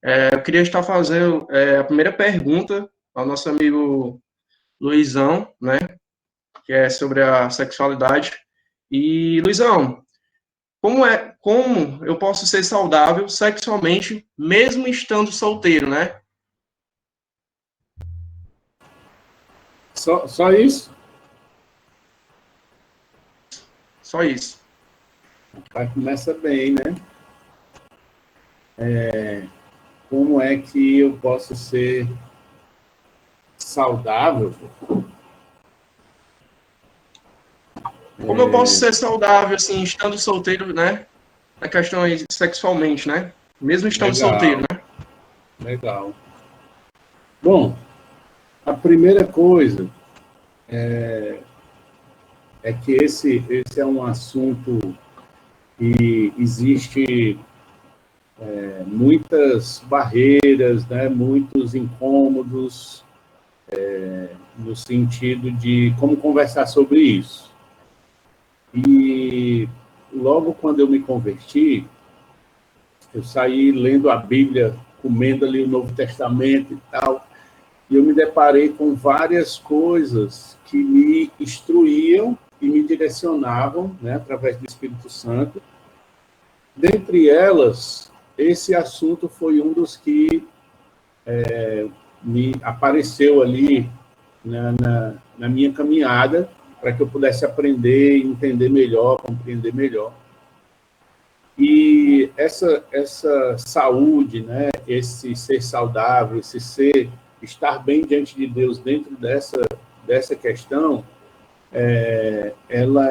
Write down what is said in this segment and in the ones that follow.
Eu queria estar fazendo a primeira pergunta ao nosso amigo Luizão, né? Que é sobre a sexualidade. E, Luizão, como eu posso ser saudável sexualmente, mesmo estando solteiro, né? Só isso? Só isso. Começa bem, né? Como é que eu posso ser saudável? Como eu posso ser saudável, assim, estando solteiro, né? Na questão aí, sexualmente, né? Mesmo estando solteiro, Legal, né? legal. Bom, a primeira coisa é que esse é um assunto que existe muitas barreiras, né? Muitos incômodos no sentido de como conversar sobre isso. E logo quando eu me converti, eu saí lendo a Bíblia, comendo ali o Novo Testamento e tal, e eu me deparei com várias coisas que me instruíam e me direcionavam, né, através do Espírito Santo. Dentre elas, esse assunto foi um dos que me apareceu ali na minha caminhada, para que eu pudesse aprender, entender melhor, compreender melhor. E essa saúde, né, esse ser saudável, estar bem diante de Deus dentro dessa questão, ela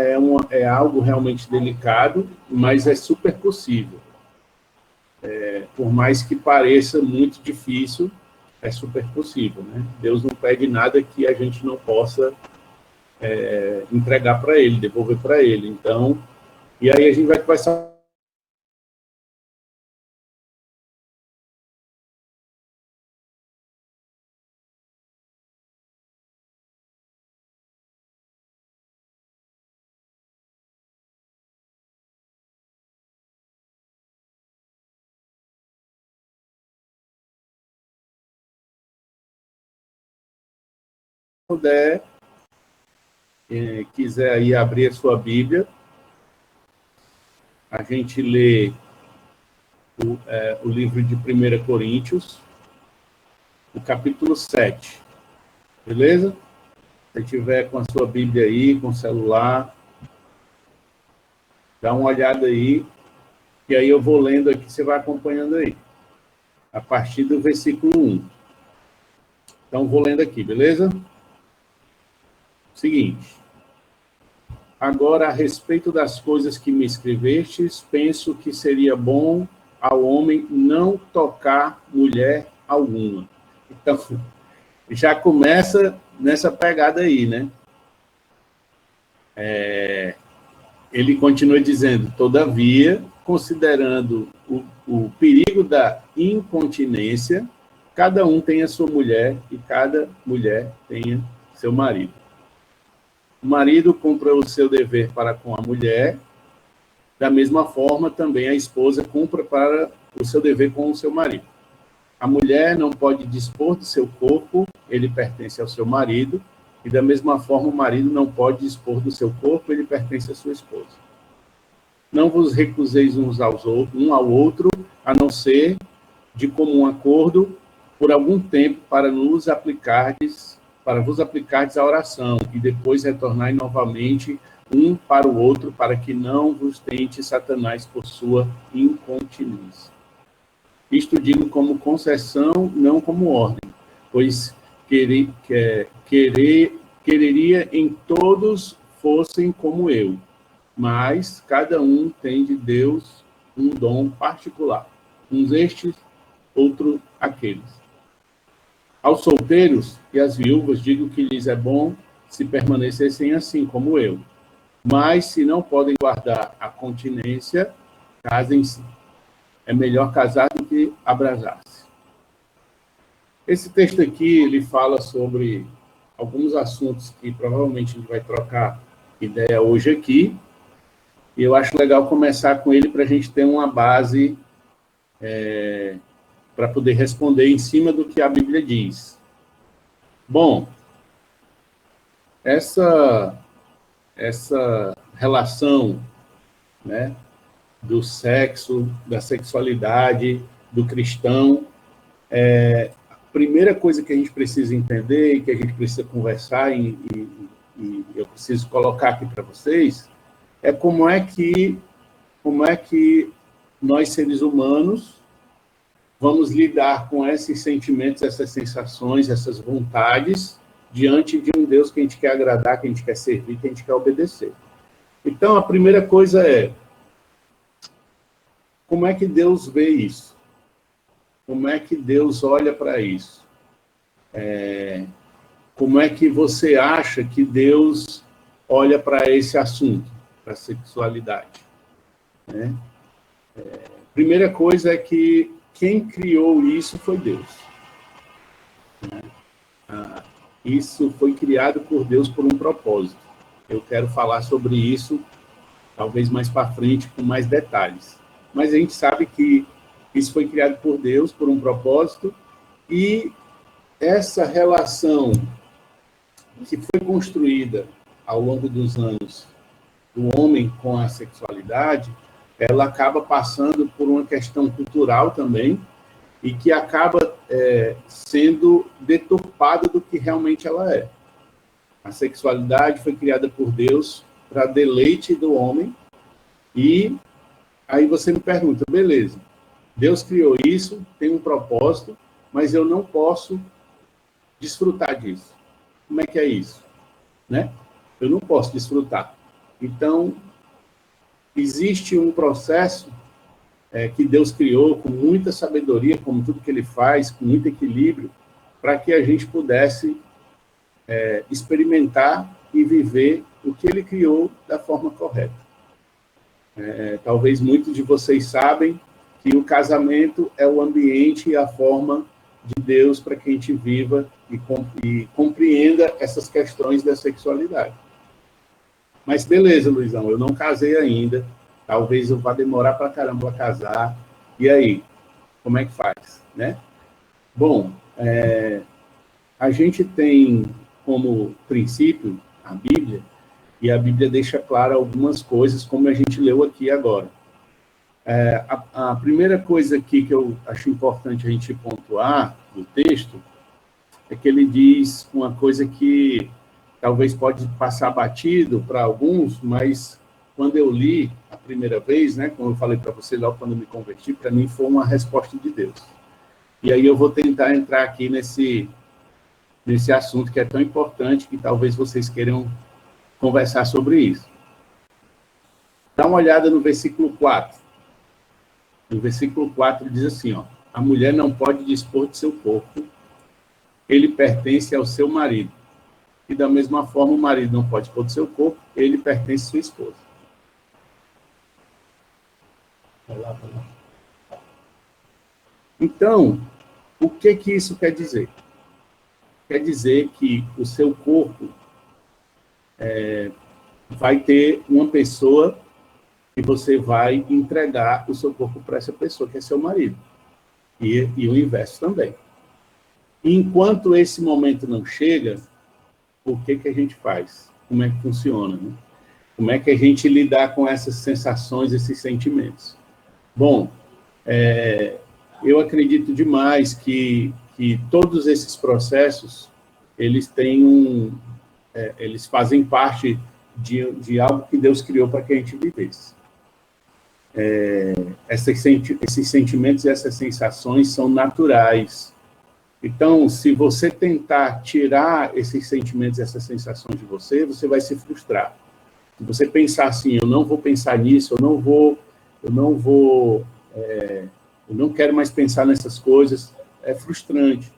é algo realmente delicado, mas é super possível. Por mais que pareça muito difícil, é super possível, né? Deus não pede nada que a gente não possa entregar para Ele, devolver para Ele. Então, e aí a gente vai começar puder, quiser aí abrir a sua Bíblia, a gente lê o livro de 1 Coríntios, o capítulo 7, beleza? Se tiver com a sua Bíblia aí, com o celular, dá uma olhada aí, e aí eu vou lendo aqui, você vai acompanhando aí, a partir do versículo 1. Então, vou lendo aqui, beleza? Seguinte. Agora, a respeito das coisas que me escrevestes, penso que seria bom ao homem não tocar mulher alguma. Então, já começa nessa pegada aí, né? Ele continua dizendo, todavia, considerando o perigo da incontinência, cada um tem a sua mulher e cada mulher tenha seu marido. O marido cumpra o seu dever para com a mulher, da mesma forma também a esposa cumpra para o seu dever com o seu marido. A mulher não pode dispor do seu corpo, ele pertence ao seu marido, e da mesma forma o marido não pode dispor do seu corpo, ele pertence à sua esposa. Não vos recuseis um ao outro, a não ser de comum acordo, por algum tempo, para vos aplicardes à oração, e depois retornai novamente um para o outro, para que não vos tente Satanás por sua incontinência. Isto digo como concessão, não como ordem, pois quereria em todos fossem como eu, mas cada um tem de Deus um dom particular. Uns estes, outros aqueles. Aos solteiros e às viúvas digo que lhes é bom se permanecessem assim como eu. Mas se não podem guardar a continência, casem-se. É melhor casar do que abrasar-se. Esse texto aqui, ele fala sobre alguns assuntos que provavelmente a gente vai trocar ideia hoje aqui. E eu acho legal começar com ele para a gente ter uma base para poder responder em cima do que a Bíblia diz. Bom, essa relação, né, do sexo, da sexualidade, do cristão, a primeira coisa que a gente precisa entender e que a gente precisa conversar e eu preciso colocar aqui para vocês é como é que nós, seres humanos, vamos lidar com esses sentimentos, essas sensações, essas vontades, diante de um Deus que a gente quer agradar, que a gente quer servir, que a gente quer obedecer. Então, a primeira coisa é, como é que Deus vê isso? Como é que Deus olha para isso? Como é que você acha que Deus olha para esse assunto, para a sexualidade? Né? Primeira coisa é que quem criou isso foi Deus. Isso foi criado por Deus por um propósito. Eu quero falar sobre isso, talvez mais para frente, com mais detalhes. Mas a gente sabe que isso foi criado por Deus por um propósito, e essa relação que foi construída ao longo dos anos do homem com a sexualidade, ela acaba passando por uma questão cultural também, e que acaba sendo deturpada do que realmente ela é. A sexualidade foi criada por Deus para deleite do homem, e aí você me pergunta, beleza, Deus criou isso, tem um propósito, mas eu não posso desfrutar disso. Como é que é isso? Né? Eu não posso desfrutar. Então, existe um processo que Deus criou com muita sabedoria, como tudo que ele faz, com muito equilíbrio, para que a gente pudesse experimentar e viver o que ele criou da forma correta. Talvez muitos de vocês sabem que o casamento é o ambiente e a forma de Deus para que a gente viva e compreenda essas questões da sexualidade. Mas beleza, Luizão, eu não casei ainda, talvez eu vá demorar para caramba a casar, e aí, como é que faz, né? Bom, a gente tem como princípio a Bíblia, e a Bíblia deixa claro algumas coisas, como a gente leu aqui agora. A primeira coisa aqui que eu acho importante a gente pontuar do texto é que ele diz uma coisa que talvez pode passar batido para alguns, mas quando eu li a primeira vez, né, como eu falei para você logo quando eu me converti, para mim foi uma resposta de Deus. E aí eu vou tentar entrar aqui nesse assunto que é tão importante, que talvez vocês queiram conversar sobre isso. Dá uma olhada no versículo 4. No versículo 4 diz assim, ó, a mulher não pode dispor de seu corpo, ele pertence ao seu marido. E da mesma forma, o marido não pode dispor do seu corpo, ele pertence à sua esposa. Vai lá. Então, o que isso quer dizer? Quer dizer que o seu corpo vai ter uma pessoa que você vai entregar o seu corpo para essa pessoa, que é seu marido. E o inverso também. Enquanto esse momento não chega, o que a gente faz? Como é que funciona? Né? Como é que a gente lidar com essas sensações, esses sentimentos? Bom, eu acredito demais que todos esses processos, eles têm eles fazem parte de algo que Deus criou para que a gente vivesse. Esses sentimentos e essas sensações são naturais. Então, se você tentar tirar esses sentimentos e essas sensações de você, você vai se frustrar. Se você pensar assim, eu não vou pensar nisso, eu não quero mais pensar nessas coisas, é frustrante.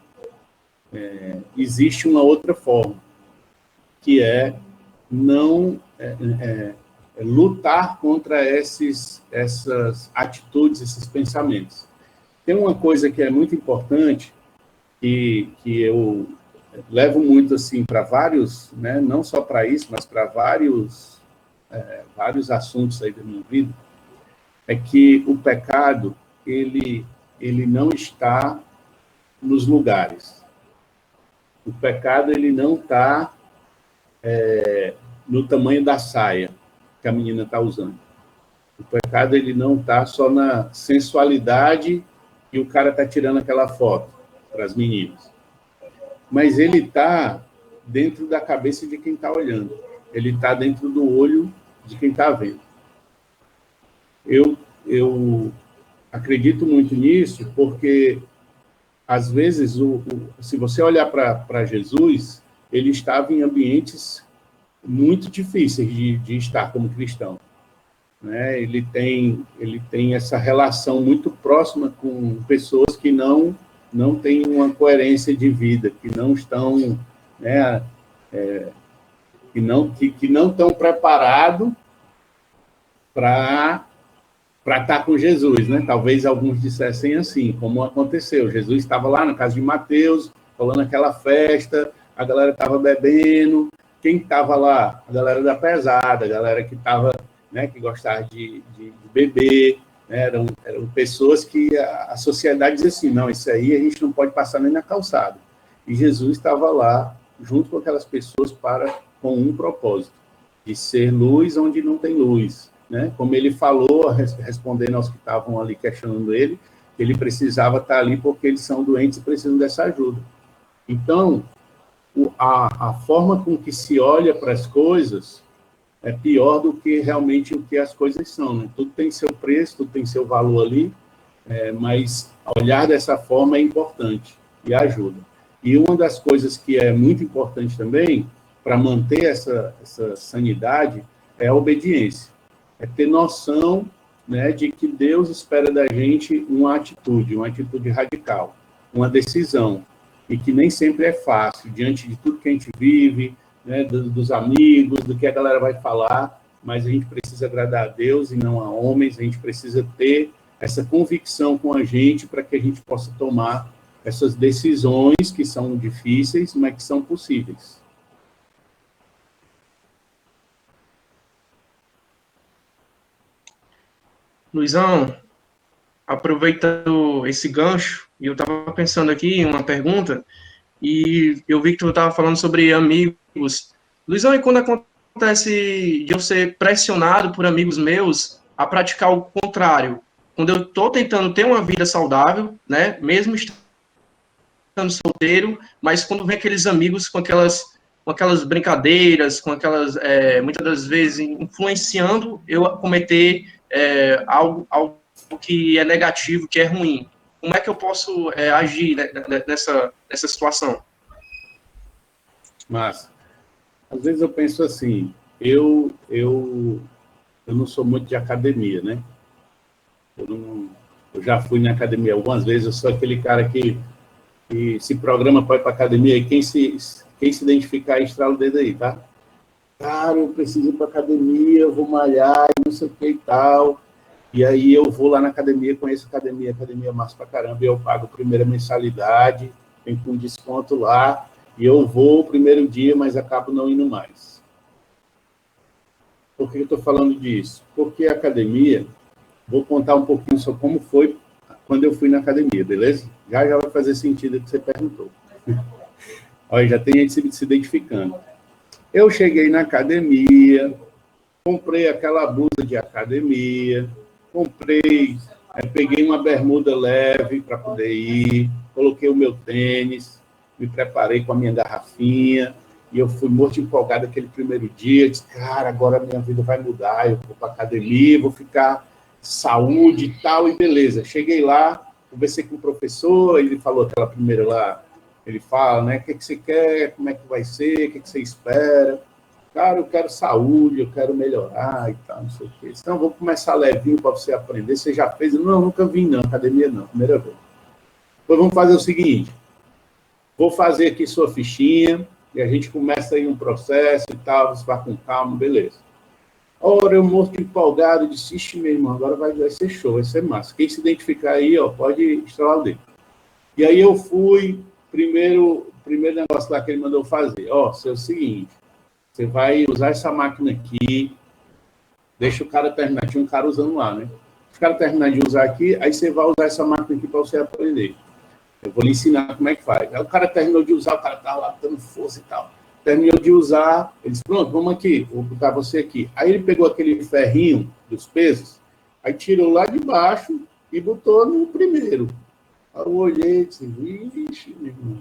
Existe uma outra forma, que é não lutar contra essas atitudes, esses pensamentos. Tem uma coisa que é muito importante, que eu levo muito assim para vários, né, não só para isso, mas para vários assuntos aí da minha vida, é que o pecado, ele ele não está nos lugares. O pecado, ele não está no tamanho da saia que a menina está usando. O pecado, ele não está só na sensualidade e o cara está tirando aquela foto para as meninas. Mas ele está dentro da cabeça de quem está olhando. Ele está dentro do olho de quem está vendo. Eu acredito muito nisso porque, às vezes, se você olhar para Jesus, ele estava em ambientes muito difíceis de estar como cristão. Né? Ele tem essa relação muito próxima com pessoas que não têm uma coerência de vida, que não estão, né, que não estão preparados para estar com Jesus, né? Talvez alguns dissessem assim, como aconteceu. Jesus estava lá na casa de Mateus, rolando aquela festa, a galera estava bebendo. Quem estava lá? A galera da pesada, a galera que estava, né, que gostava de beber, né? Eram pessoas que a sociedade dizia assim, não, isso aí a gente não pode passar nem na calçada. E Jesus estava lá, junto com aquelas pessoas, com um propósito, de ser luz onde não tem luz. Né? Como ele falou, respondendo aos que estavam ali questionando ele, que ele precisava estar ali porque eles são doentes e precisam dessa ajuda. Então, a forma com que se olha para as coisas é pior do que realmente o que as coisas são. Né? Tudo tem seu preço, tudo tem seu valor ali, mas olhar dessa forma é importante e ajuda. E uma das coisas que é muito importante também, para manter essa sanidade, é a obediência. É ter noção, né, de que Deus espera da gente uma atitude radical, uma decisão, e que nem sempre é fácil, diante de tudo que a gente vive, né, dos amigos, do que a galera vai falar, mas a gente precisa agradar a Deus e não a homens, a gente precisa ter essa convicção com a gente para que a gente possa tomar essas decisões que são difíceis, mas que são possíveis. Luizão, aproveitando esse gancho, eu estava pensando aqui em uma pergunta, e eu vi que tu estava falando sobre amigos. Luizão, e quando acontece de eu ser pressionado por amigos meus a praticar o contrário? Quando eu estou tentando ter uma vida saudável, né, mesmo estando solteiro, mas quando vem aqueles amigos com aquelas brincadeiras, com aquelas, muitas das vezes, influenciando eu a cometer algo que é negativo, que é ruim. Como é que eu posso agir nessa situação? Mas, às vezes eu penso assim, eu não sou muito de academia, né? Eu já fui na academia algumas vezes, eu sou aquele cara que se programa para ir para academia, e quem se identificar, estrala o dedo aí, tá? Cara, eu preciso ir para academia, eu vou malhar, não sei o que e tal. E aí eu vou lá na academia, conheço a academia massa pra caramba, e eu pago a primeira mensalidade, tem com desconto lá, e eu vou o primeiro dia, mas acabo não indo mais. Por que eu estou falando disso? Porque a academia, vou contar um pouquinho sobre como foi quando eu fui na academia, beleza? Já vai fazer sentido o que você perguntou. Olha, já tem gente se identificando. Eu cheguei na academia, comprei aquela blusa de academia, peguei uma bermuda leve para poder ir, coloquei o meu tênis, me preparei com a minha garrafinha, e eu fui muito empolgado aquele primeiro dia, disse, cara, agora a minha vida vai mudar, eu vou para a academia, vou ficar saúde e tal, e beleza. Cheguei lá, conversei com o professor, ele falou aquela primeira lá, ele fala, né, o que você quer, como é que vai ser, o que você espera. Cara, eu quero saúde, eu quero melhorar e tal, não sei o quê. Então, vou começar levinho para você aprender. Você já fez? Não, nunca vim, não. Academia, não. Primeira vez. Depois vamos fazer o seguinte. Vou fazer aqui sua fichinha e a gente começa aí um processo e tal, você vai com calma, beleza. Ora, eu morto empolgado, disse, ixi, meu irmão, agora vai ser show, vai ser massa. Quem se identificar aí, ó, pode estralar o dedo. E aí eu fui, primeiro negócio lá que ele mandou fazer. Ó, é o seguinte, você vai usar essa máquina aqui, deixa o cara terminar. Tinha um cara usando lá, né? cara terminar de usar aqui, aí você vai usar essa máquina aqui para você aprender. Eu vou lhe ensinar como é que faz. Aí o cara terminou de usar, o cara estava lá dando força e tal. Terminou de usar, ele disse, pronto, vamos aqui, vou botar você aqui. Aí ele pegou aquele ferrinho dos pesos, aí tirou lá de baixo e botou no primeiro. Aí eu olhei e disse, vixe, meu irmão,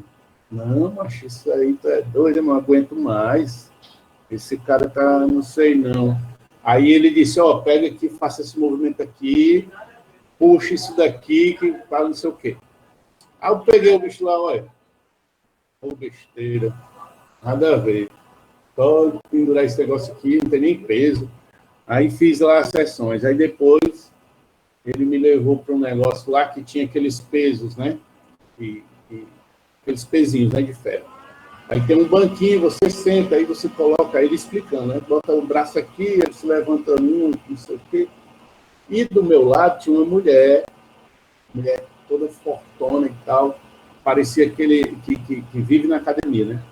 não, macho, isso aí tá doido, eu não aguento mais. Esse cara tá, não sei não. Aí ele disse, ó, pega aqui, faça esse movimento aqui, puxa isso daqui, que fala não sei o quê. Aí eu peguei o bicho lá, olha, ô besteira, nada a ver. Só pendurar esse negócio aqui, não tem nem peso. Aí fiz lá as sessões. Aí depois ele me levou para um negócio lá que tinha aqueles pesos, né? Aqueles pezinhos, né, de ferro. Aí tem um banquinho, você senta, aí você coloca, aí ele explicando, né? Bota o braço aqui, ele se levanta um, não sei o quê. E do meu lado tinha uma mulher toda fortona e tal, parecia aquele que vive na academia, né?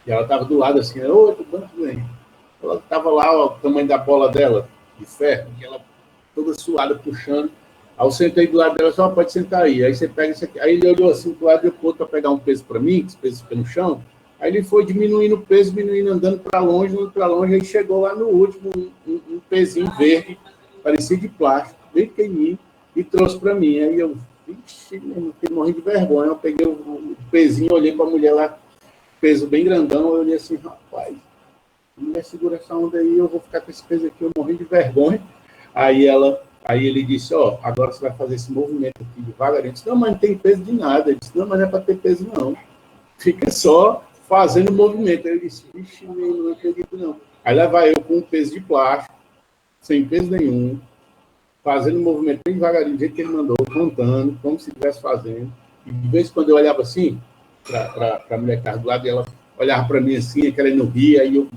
E ela estava do lado assim, ô, tudo bem, tudo bem. Ela estava lá, ó, o tamanho da bola dela, de ferro, e ela toda suada, puxando. Aí eu sentei do lado dela, só pode sentar aí. Aí você pega isso aqui. Aí ele olhou assim pro lado e eu para pegar um peso para mim, que esse peso fica no chão. Aí ele foi diminuindo o peso, diminuindo, andando para longe, aí chegou lá no último, um pezinho verde, parecia de plástico, bem pequenininho, e trouxe para mim. Aí eu, vixe, eu morri de vergonha. Eu peguei o pezinho, olhei para a mulher lá, peso bem grandão, eu olhei assim, rapaz, mulher, segura essa onda aí, eu vou ficar com esse peso aqui, eu morri de vergonha. Aí ele disse, ó, agora você vai fazer esse movimento aqui devagarinho. Eu disse, não, mas não tem peso de nada. Ele disse, não, mas não é para ter peso, não. Fica só fazendo o movimento. Aí eu disse, vixe, não acredito, não. Aí lá vai eu com um peso de plástico, sem peso nenhum, fazendo o movimento bem devagarinho, do jeito que ele mandou, contando, como se estivesse fazendo. E de vez em quando eu olhava assim, para a mulher que estava do lado, e ela olhava para mim assim, querendo rir, aí eu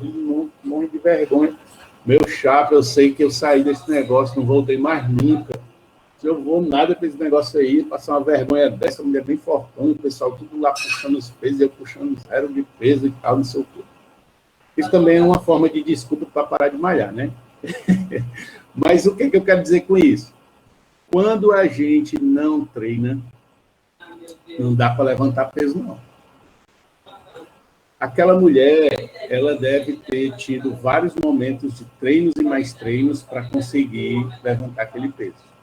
morro de vergonha. Meu chapa, eu sei que eu saí desse negócio, não voltei mais nunca. Se eu vou nada para esse negócio aí, passar uma vergonha dessa, mulher bem fortuna, o pessoal tudo lá puxando os pesos, eu puxando zero de peso e tal, não sei o quê. Isso também é uma forma de desculpa para parar de malhar, né? Mas o que eu quero dizer com isso? Quando a gente não treina, não dá para levantar peso, não. Aquela mulher, ela deve ter tido vários momentos de treinos e mais treinos para conseguir levantar aquele peso.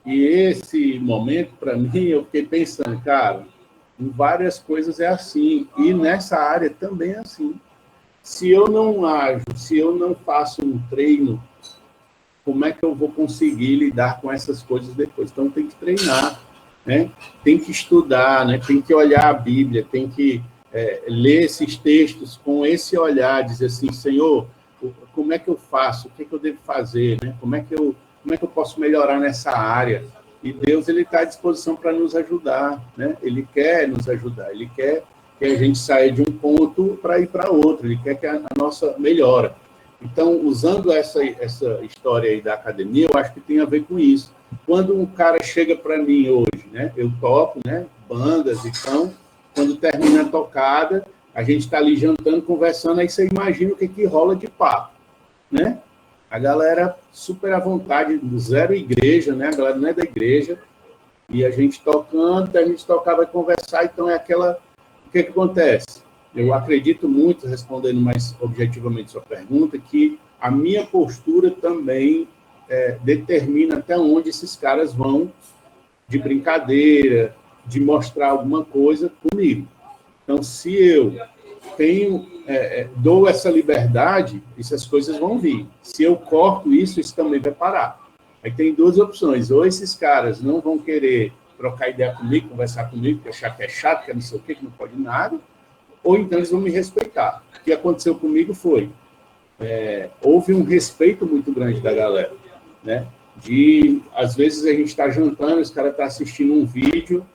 E esse momento, para mim, eu fiquei pensando, cara, em várias coisas é assim, e nessa área também é assim. Se eu não ajo, se eu não faço um treino, como é que eu vou conseguir lidar com essas coisas depois? Então, tem que treinar, né? Tem que estudar, né? Tem que olhar a Bíblia, tem que ler esses textos com esse olhar, dizer assim, Senhor, como é que eu faço? O que eu devo fazer? Né? Como é que eu posso melhorar nessa área? E Deus, ele está à disposição para nos ajudar, né? Ele quer nos ajudar, ele quer que a gente saia de um ponto para ir para outro, ele quer que a nossa melhora. Então, usando essa história aí da academia, eu acho que tem a ver com isso. Quando um cara chega para mim hoje, né, eu toco, né, bandas, então, quando termina a tocada, a gente está ali jantando, conversando, aí você imagina o que rola de papo, né? A galera super à vontade, zero igreja, né? A galera não é da igreja, e a gente tocando, a gente tocar, vai conversar, então é aquela... O que acontece? Eu acredito muito, respondendo mais objetivamente sua pergunta, que a minha postura também determina até onde esses caras vão de brincadeira, de mostrar alguma coisa comigo. Então, se eu dou essa liberdade, essas coisas vão vir. Se eu corto isso, isso também vai parar. Aí tem duas opções. Ou esses caras não vão querer trocar ideia comigo, conversar comigo, que achar que é chato, que é não sei o quê, que não pode nada, ou então eles vão me respeitar. O que aconteceu comigo foi, houve um respeito muito grande da galera, né? Às vezes a gente está jantando, os caras estão assistindo um vídeo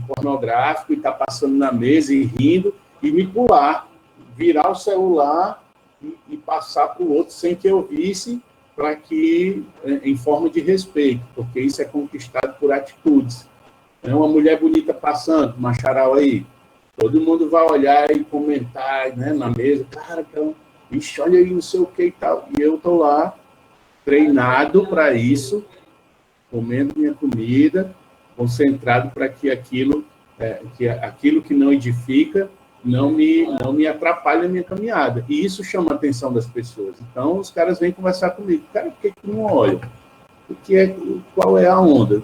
pornográfico, e está passando na mesa e rindo, e me pular, virar o celular e passar para o outro sem que eu visse, para que, em forma de respeito, porque isso é conquistado por atitudes. É uma mulher bonita passando, uma charal aí, todo mundo vai olhar e comentar, né, na mesa, cara, Ixi, olha aí, não sei o que e tal. E eu tô lá, treinado para isso, comendo minha comida, concentrado para que aquilo que não edifica não me atrapalhe a minha caminhada. E isso chama a atenção das pessoas. Então, os caras vêm conversar comigo. Cara, por que não olha? Qual é a onda?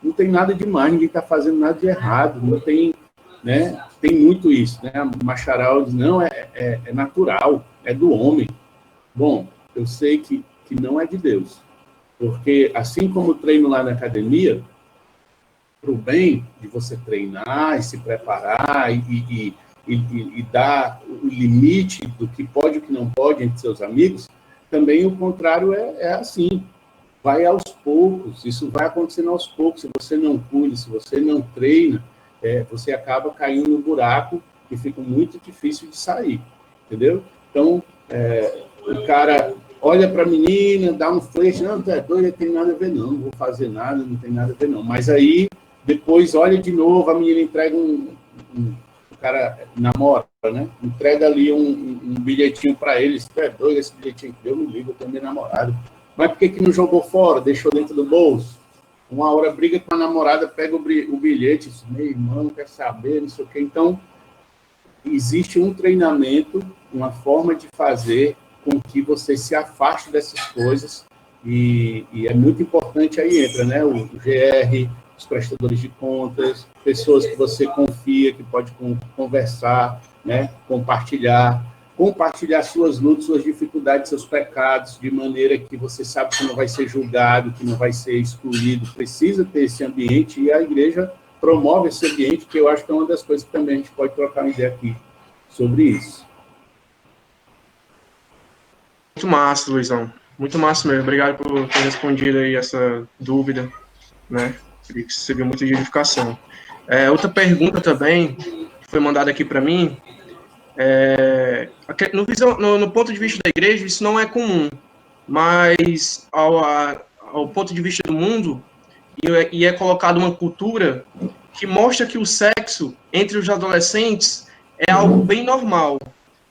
Não tem nada demais, ninguém está fazendo nada de errado, não tem, né? Tem muito isso, né? Macharal diz, não, é natural, é do homem. Bom, eu sei que não é de Deus. Porque, assim como o treino lá na academia, para o bem de você treinar e se preparar e dar o limite do que pode e o que não pode entre seus amigos, também o contrário é assim. Vai aos poucos, isso vai acontecendo aos poucos. Se você não cuida, se você não treina, você acaba caindo no buraco e fica muito difícil de sair, entendeu? Então, o cara olha para a menina, dá um flash, não, tu é doido, não tem nada a ver não vou fazer nada, não tem nada a ver não. Mas aí, depois, olha de novo, a menina entrega o cara namora, né? Entrega ali um bilhetinho para ele, tu é doido, esse bilhetinho que eu não ligo, eu tenho meu namorado. Mas por que não jogou fora, deixou dentro do bolso? Uma hora briga com a namorada, pega o bilhete, diz, meu irmão, quer saber, não sei o quê. Então, existe um treinamento, uma forma de fazer com que você se afaste dessas coisas e é muito importante, aí entra, né, o GR, os prestadores de contas, pessoas que você confia, que pode conversar, né, compartilhar suas lutas, suas dificuldades, seus pecados, de maneira que você sabe que não vai ser julgado, que não vai ser excluído. Precisa ter esse ambiente e a igreja promove esse ambiente, que eu acho que é uma das coisas que também a gente pode trocar uma ideia aqui sobre isso. Muito massa, Luizão. Muito massa mesmo. Obrigado por ter respondido aí essa dúvida, né? Que serviu muito de edificação. Outra pergunta também, que foi mandada aqui para mim, no ponto de vista da igreja, isso não é comum, mas ao ponto de vista do mundo, e é colocada uma cultura que mostra que o sexo entre os adolescentes é algo bem normal.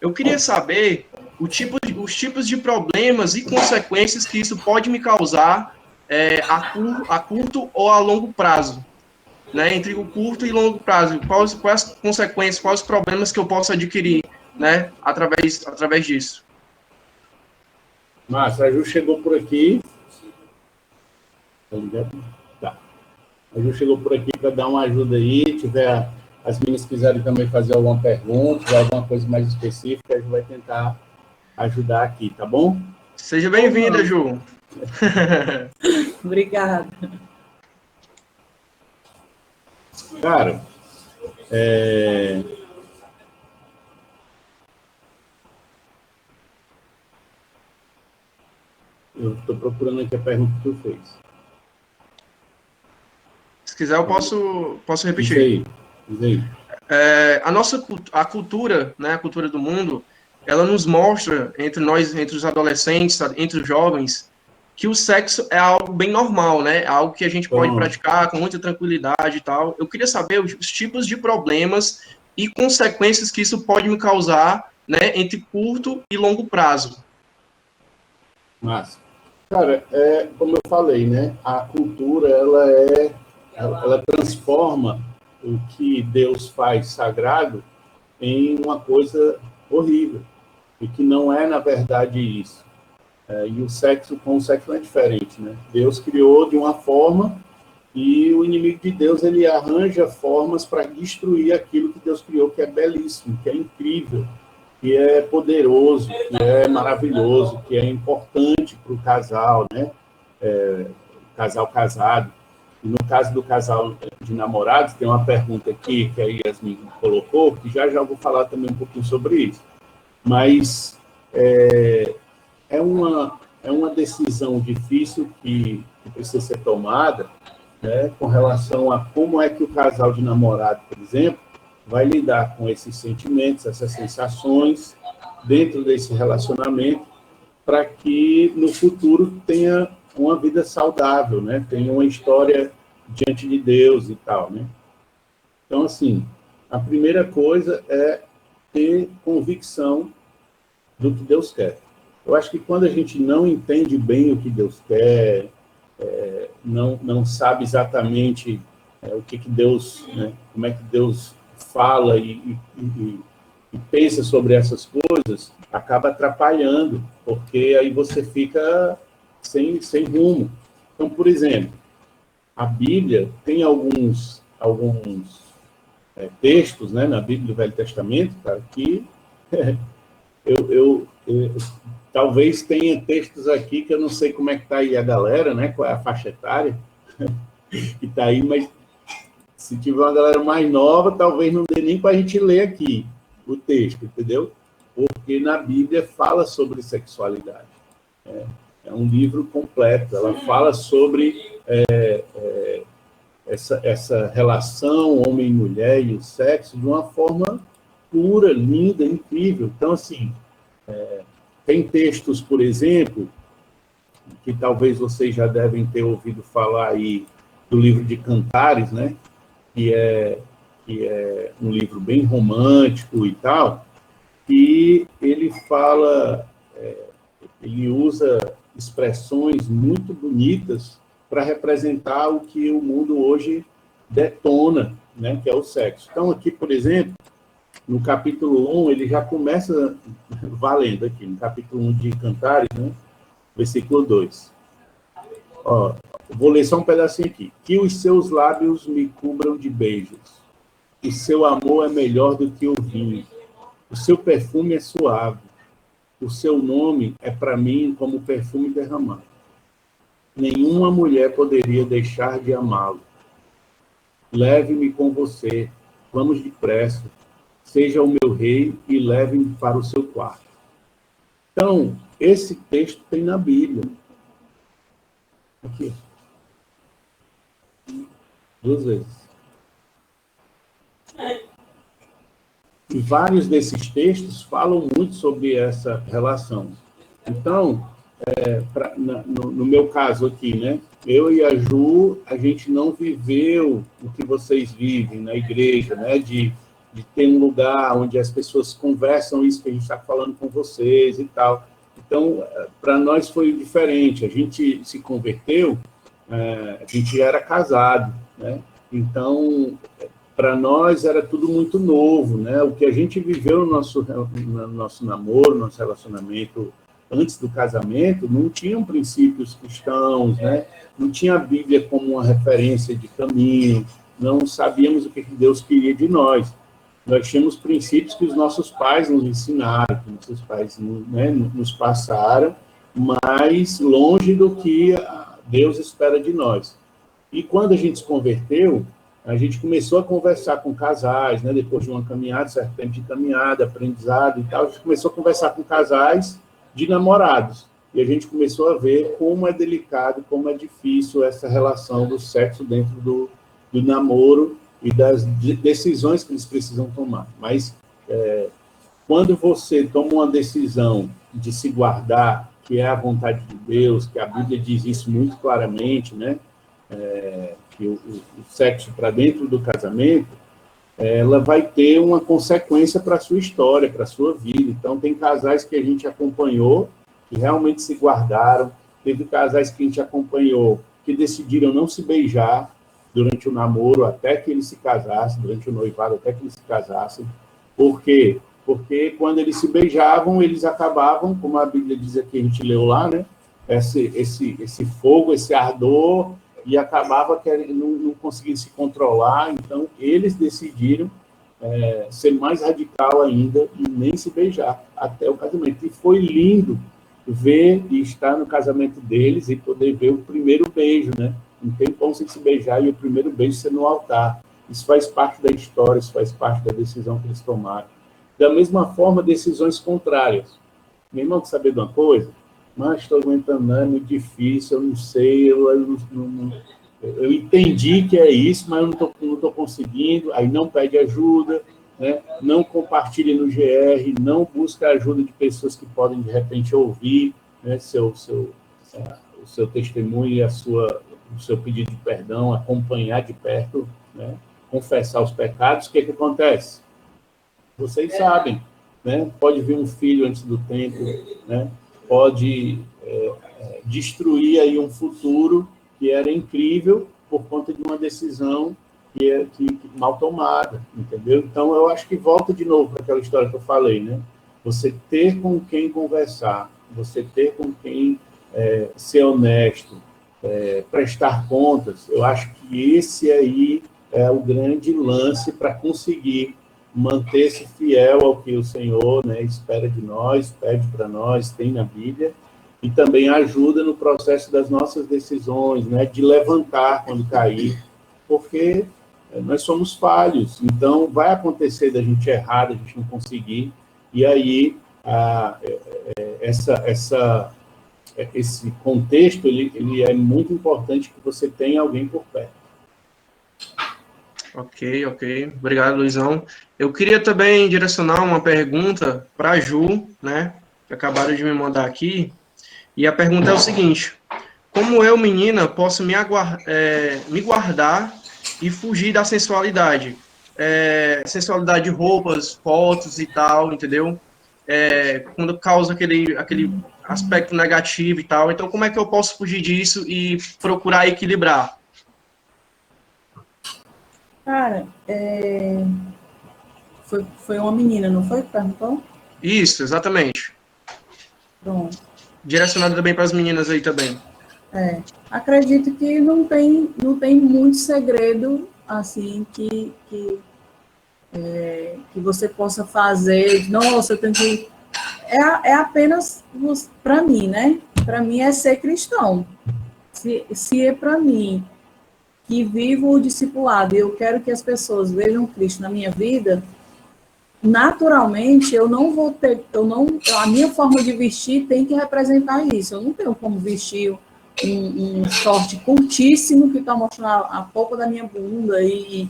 Eu queria saber os tipos de problemas e consequências que isso pode me causar a curto ou a longo prazo. Né, entre o curto e longo prazo, quais as consequências, quais os problemas que eu posso adquirir, né, através disso. Márcio, a Ju chegou por aqui. Tá. A Ju chegou por aqui para dar uma ajuda aí. Tiver as meninas quiserem também fazer alguma pergunta, alguma coisa mais específica, a gente vai tentar ajudar aqui, tá bom? Seja bem-vinda, Ju. Obrigada. Cara, eu estou procurando aqui a pergunta que tu fez. Se quiser, eu posso repetir. Diz aí. A cultura, né, a cultura do mundo, ela nos mostra, entre os adolescentes, entre os jovens, que o sexo é algo bem normal, né? É algo que a gente pode praticar com muita tranquilidade e tal. Eu queria saber os tipos de problemas e consequências que isso pode me causar, né, entre curto e longo prazo. Massa. Cara, como eu falei, né? A cultura, ela transforma o que Deus faz sagrado em uma coisa horrível, e que não é, na verdade, isso. E o sexo não é diferente, né? Deus criou de uma forma e o inimigo de Deus, ele arranja formas para destruir aquilo que Deus criou, que é belíssimo, que é incrível, que é poderoso, que é maravilhoso, que é importante para o casal, né? Casal casado. E no caso do casal de namorados, tem uma pergunta aqui que a Yasmin colocou, que já vou falar também um pouquinho sobre isso. Mas é uma decisão difícil que precisa ser tomada, né, com relação a como é que o casal de namorado, por exemplo, vai lidar com esses sentimentos, essas sensações dentro desse relacionamento, para que no futuro tenha uma vida saudável, né, tenha uma história diante de Deus e tal, né? Então, assim, a primeira coisa é ter convicção do que Deus quer. Eu acho que quando a gente não entende bem o que Deus quer, não sabe exatamente o que Deus, né, como é que Deus fala e pensa sobre essas coisas, acaba atrapalhando, porque aí você fica sem rumo. Então, por exemplo, a Bíblia tem alguns textos, né, na Bíblia do Velho Testamento, cara, que eu talvez tenha textos aqui que eu não sei como é que está aí a galera, né, qual é a faixa etária que está aí, mas se tiver uma galera mais nova, talvez não dê nem para a gente ler aqui o texto, entendeu? Porque na Bíblia fala sobre sexualidade. É um livro completo, ela fala sobre essa relação homem e mulher e o sexo de uma forma pura, linda, incrível. Então, assim, tem textos, por exemplo, que talvez vocês já devem ter ouvido falar aí do livro de Cantares, né? Que é um livro bem romântico e tal, e ele fala, ele usa expressões muito bonitas para representar o que o mundo hoje detona, né, que é o sexo. Então, aqui, por exemplo, no capítulo 1, ele já começa valendo aqui, no capítulo 1 de Cantares, né, versículo 2. Ó, vou ler só um pedacinho aqui. Que os seus lábios me cubram de beijos. O seu amor é melhor do que o vinho. O seu perfume é suave. O seu nome é para mim como perfume derramado. Nenhuma mulher poderia deixar de amá-lo. Leve-me com você. Vamos depressa. Seja o meu rei e leve-me para o seu quarto. Então, esse texto tem na Bíblia. Aqui. 2 vezes. E vários desses textos falam muito sobre essa relação. Então, no meu caso aqui, né? Eu e a Ju, a gente não viveu o que vocês vivem na igreja, né? De ter um lugar onde as pessoas conversam isso que a gente está falando com vocês e tal. Então, para nós foi diferente. A gente se converteu, a gente era casado, né? Então, para nós era tudo muito novo, né? O que a gente viveu no nosso namoro, nosso relacionamento antes do casamento, não tinham princípios cristãos, né? Não tinha a Bíblia como uma referência de caminho, não sabíamos o que Deus queria de nós. Nós tínhamos princípios que os nossos pais nos ensinaram, que nossos pais, né, nos passaram, mas longe do que Deus espera de nós. E quando a gente se converteu, a gente começou a conversar com casais, né, depois de uma caminhada, certo tempo de caminhada, aprendizado e tal, a gente começou a conversar com casais de namorados. E a gente começou a ver como é delicado, como é difícil essa relação do sexo dentro do namoro e das decisões que eles precisam tomar. Mas quando você toma uma decisão de se guardar, que é a vontade de Deus, que a Bíblia diz isso muito claramente, né? Que o sexo para dentro do casamento, ela vai ter uma consequência para a sua história, para a sua vida. Então, tem casais que a gente acompanhou, que realmente se guardaram, teve casais que a gente acompanhou, que decidiram não se beijar durante o namoro, até que eles se casassem, durante o noivado, até que eles se casassem. Por quê? Porque quando eles se beijavam, eles acabavam, como a Bíblia diz aqui, a gente leu lá, né? Esse fogo, esse ardor, e acabava que não conseguiam se controlar, então eles decidiram ser mais radical ainda e nem se beijar até o casamento. E foi lindo ver e estar no casamento deles e poder ver o primeiro beijo, né? Um tempão sem se beijar e o primeiro beijo ser no altar. Isso faz parte da história, isso faz parte da decisão que eles tomaram. Da mesma forma, decisões contrárias. Meu irmão, quer saber de uma coisa? Mas estou aguentando, não, é muito difícil, eu não sei, eu entendi que é isso, mas eu não estou conseguindo, aí não pede ajuda, né? Não compartilhe no GR, não busca ajuda de pessoas que podem, de repente, ouvir, né, o seu testemunho e o seu pedido de perdão, acompanhar de perto, né? Confessar os pecados. O que acontece? Vocês sabem, né? Pode vir um filho antes do tempo, né? Pode destruir aí um futuro que era incrível por conta de uma decisão que mal tomada, entendeu? Então, eu acho que volta de novo para aquela história que eu falei, né? Você ter com quem conversar, você ter com quem ser honesto, prestar contas, eu acho que esse aí é o grande lance para conseguir manter-se fiel ao que o Senhor, né, espera de nós, pede para nós, tem na Bíblia, e também ajuda no processo das nossas decisões, né, de levantar quando cair, porque nós somos falhos, então vai acontecer da gente errar, da gente não conseguir, e aí esse contexto ele é muito importante que você tenha alguém por perto. Ok. Obrigado, Luizão. Eu queria também direcionar uma pergunta para a Ju, né? Que acabaram de me mandar aqui. E a pergunta é o seguinte: como eu, menina, posso me guardar e fugir da sensualidade? Sensualidade de roupas, fotos e tal, entendeu? Quando causa aquele aspecto negativo e tal. Então, como é que eu posso fugir disso e procurar equilibrar? Cara, foi uma menina, não foi que perguntou? Isso, exatamente. Pronto. Direcionado também para as meninas aí também. Acredito que não tem muito segredo, assim, que você possa fazer. Nossa, eu tenho que... É apenas, para mim, né? Para mim é ser cristão. Se é para mim, que vivo o discipulado, e eu quero que as pessoas vejam Cristo na minha vida, naturalmente, a minha forma de vestir tem que representar isso. Eu não tenho como vestir um short curtíssimo que está mostrando a polpa da minha bunda e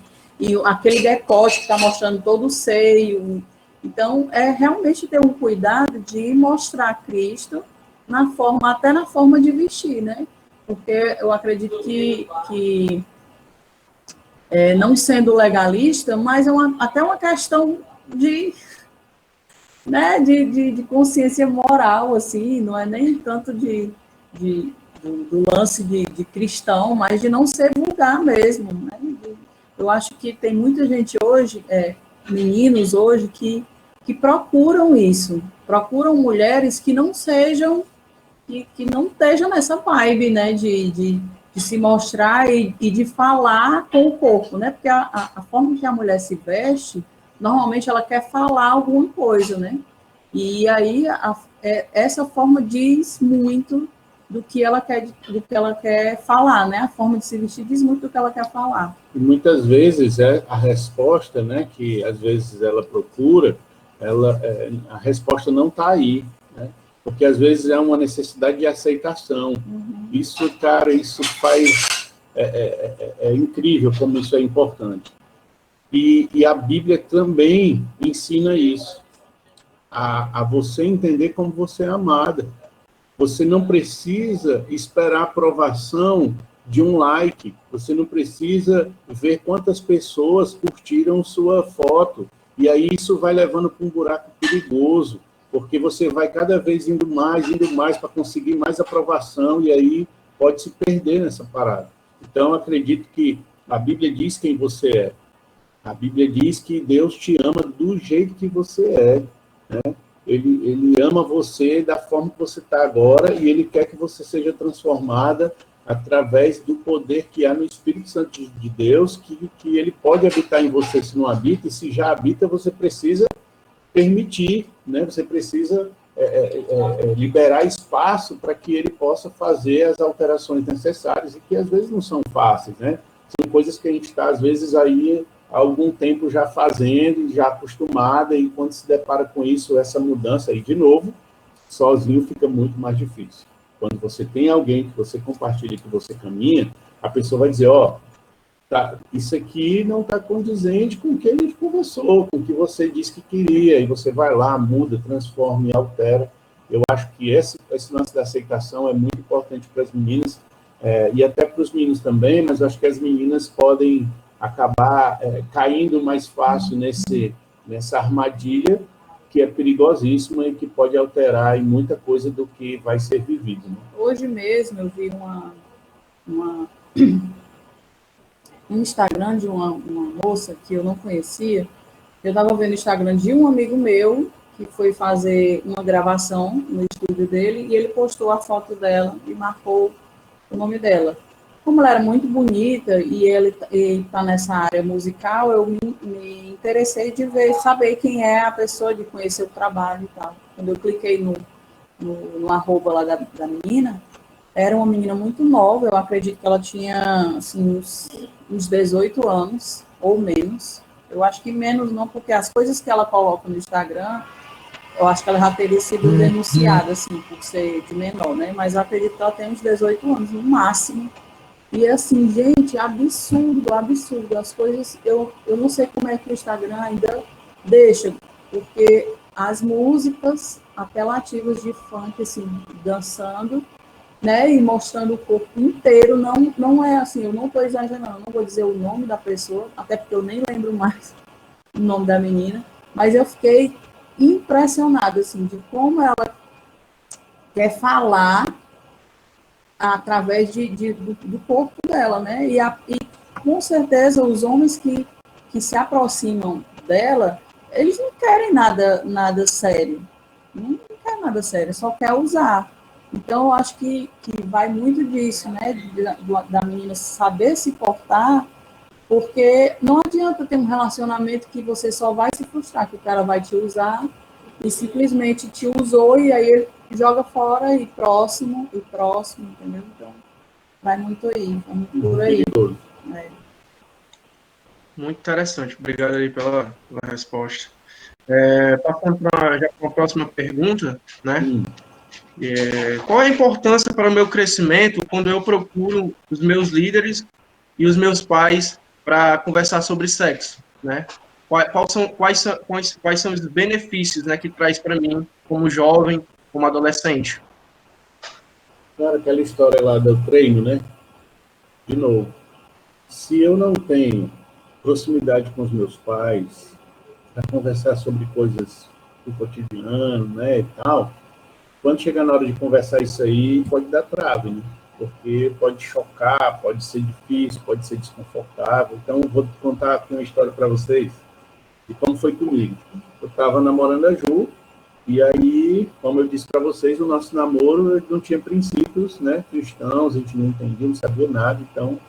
aquele decote que está mostrando todo o seio. Então, realmente ter um cuidado de mostrar Cristo até na forma de vestir, né? Porque eu acredito que não sendo legalista, mas até uma questão de, né, de consciência moral, assim, não é nem tanto do lance de cristão, mas de não ser vulgar mesmo, né? Eu acho que tem muita gente hoje, meninos hoje, que procuram isso, procuram mulheres que não sejam, que não estejam nessa vibe, né, de se mostrar e de falar com o corpo, né, porque a forma que a mulher se veste, normalmente ela quer falar alguma coisa, né, e aí essa forma diz muito do que ela quer falar, né, a forma de se vestir diz muito do que ela quer falar. E muitas vezes a resposta, né, que às vezes ela procura, a resposta não está aí, né? Porque às vezes é uma necessidade de aceitação. Uhum. Isso, cara, isso faz... É incrível como isso é importante. E a Bíblia também ensina isso. A você entender como você é amada. Você não precisa esperar a aprovação de um like. Você não precisa ver quantas pessoas curtiram sua foto. E aí isso vai levando para um buraco perigoso, porque você vai cada vez indo mais para conseguir mais aprovação, e aí pode se perder nessa parada. Então, acredito que a Bíblia diz quem você é. A Bíblia diz que Deus te ama do jeito que você é, né? Ele ama você da forma que você está agora, e ele quer que você seja transformada através do poder que há no Espírito Santo de Deus, que ele pode habitar em você se não habita, e se já habita, você precisa permitir, né? Você precisa liberar espaço para que ele possa fazer as alterações necessárias, e que às vezes não são fáceis, né? São coisas que a gente está, às vezes, aí há algum tempo já fazendo, já acostumada, e quando se depara com isso, essa mudança aí de novo, sozinho fica muito mais difícil. Quando você tem alguém que você compartilha, que você caminha, a pessoa vai dizer, tá, isso aqui não está condizente com o que a gente conversou, com o que você disse que queria, e você vai lá, muda, transforma e altera. Eu acho que esse lance da aceitação é muito importante para as meninas, e até para os meninos também, mas eu acho que as meninas podem acabar caindo mais fácil nessa armadilha, que é perigosíssima e que pode alterar em muita coisa do que vai ser vivido. Né? Hoje mesmo eu vi um Instagram de uma moça que eu não conhecia. Eu estava vendo o Instagram de um amigo meu que foi fazer uma gravação no estúdio dele e ele postou a foto dela e marcou o nome dela. Como ela era muito bonita e ele está nessa área musical, eu me interessei de saber quem é a pessoa, de conhecer o trabalho e tal. Quando eu cliquei no arroba lá da menina, era uma menina muito nova, eu acredito que ela tinha assim, uns 18 anos ou menos. Eu acho que menos não, porque as coisas que ela coloca no Instagram, eu acho que ela já teria sido denunciada, assim, por ser de menor, né? Mas eu acredito que ela tem uns 18 anos, no máximo. E assim, gente, absurdo, absurdo. As coisas, eu não sei como é que o Instagram ainda deixa, porque as músicas apelativas de funk, assim, dançando, né, e mostrando o corpo inteiro, não é assim, eu não estou exagerando, não vou dizer o nome da pessoa, até porque eu nem lembro mais o nome da menina, mas eu fiquei impressionada, assim, de como ela quer falar através do corpo dela, né, e com certeza os homens que se aproximam dela, eles não querem nada sério, não quer nada sério, só quer usar. Então, eu acho que vai muito disso, né, da menina saber se portar, porque não adianta ter um relacionamento que você só vai se frustrar, que o cara vai te usar e simplesmente te usou e aí ele joga fora e próximo, entendeu? Então, vai muito por aí. Né? Muito interessante. Obrigado aí pela resposta. Passando já para a próxima pergunta, né? Qual a importância para o meu crescimento quando eu procuro os meus líderes e os meus pais para conversar sobre sexo, né? Quais são os benefícios, né, que traz para mim como jovem, como adolescente? Cara, aquela história lá do treino, né? De novo, se eu não tenho proximidade com os meus pais para conversar sobre coisas do cotidiano, né, e tal, quando chegar na hora de conversar isso aí, pode dar trave, né? Porque pode chocar, pode ser difícil, pode ser desconfortável. Então, vou contar aqui uma história para vocês de como foi comigo. Eu estava namorando a Ju, e aí, como eu disse para vocês, o nosso namoro não tinha princípios, né, cristãos, a gente não entendia, não sabia nada, então,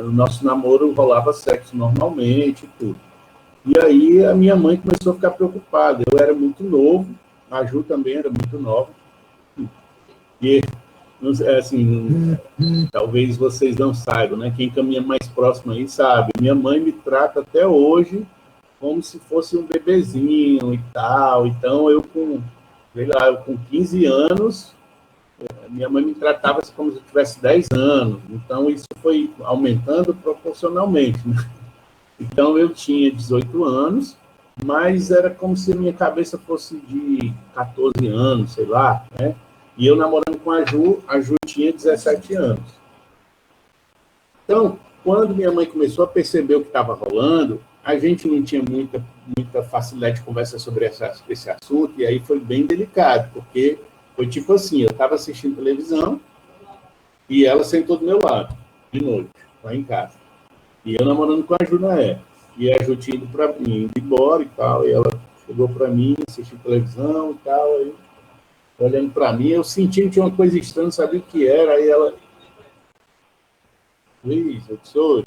o nosso namoro rolava sexo normalmente e tudo. E aí, a minha mãe começou a ficar preocupada. Eu era muito novo, a Ju também era muito nova, e assim, talvez vocês não saibam, né? Quem caminha mais próximo aí sabe. Minha mãe me trata até hoje como se fosse um bebezinho e tal. Então, sei lá, eu com 15 anos, minha mãe me tratava como se eu tivesse 10 anos. Então, isso foi aumentando proporcionalmente, né? Então, eu tinha 18 anos, mas era como se a minha cabeça fosse de 14 anos, sei lá, né? E eu namorando com a Ju tinha 17 anos. Então, quando minha mãe começou a perceber o que estava rolando, a gente não tinha muita facilidade de conversa sobre esse assunto, e aí foi bem delicado, porque foi tipo assim, eu estava assistindo televisão e ela sentou do meu lado, de noite, lá em casa. E eu namorando com a Ju na época. E a Ju tinha indo embora e tal, e ela chegou para mim, assistiu televisão e tal, aí olhando para mim, eu senti que tinha uma coisa estranha, não sabia o que era, aí ela... Luiz, eu disse, oi,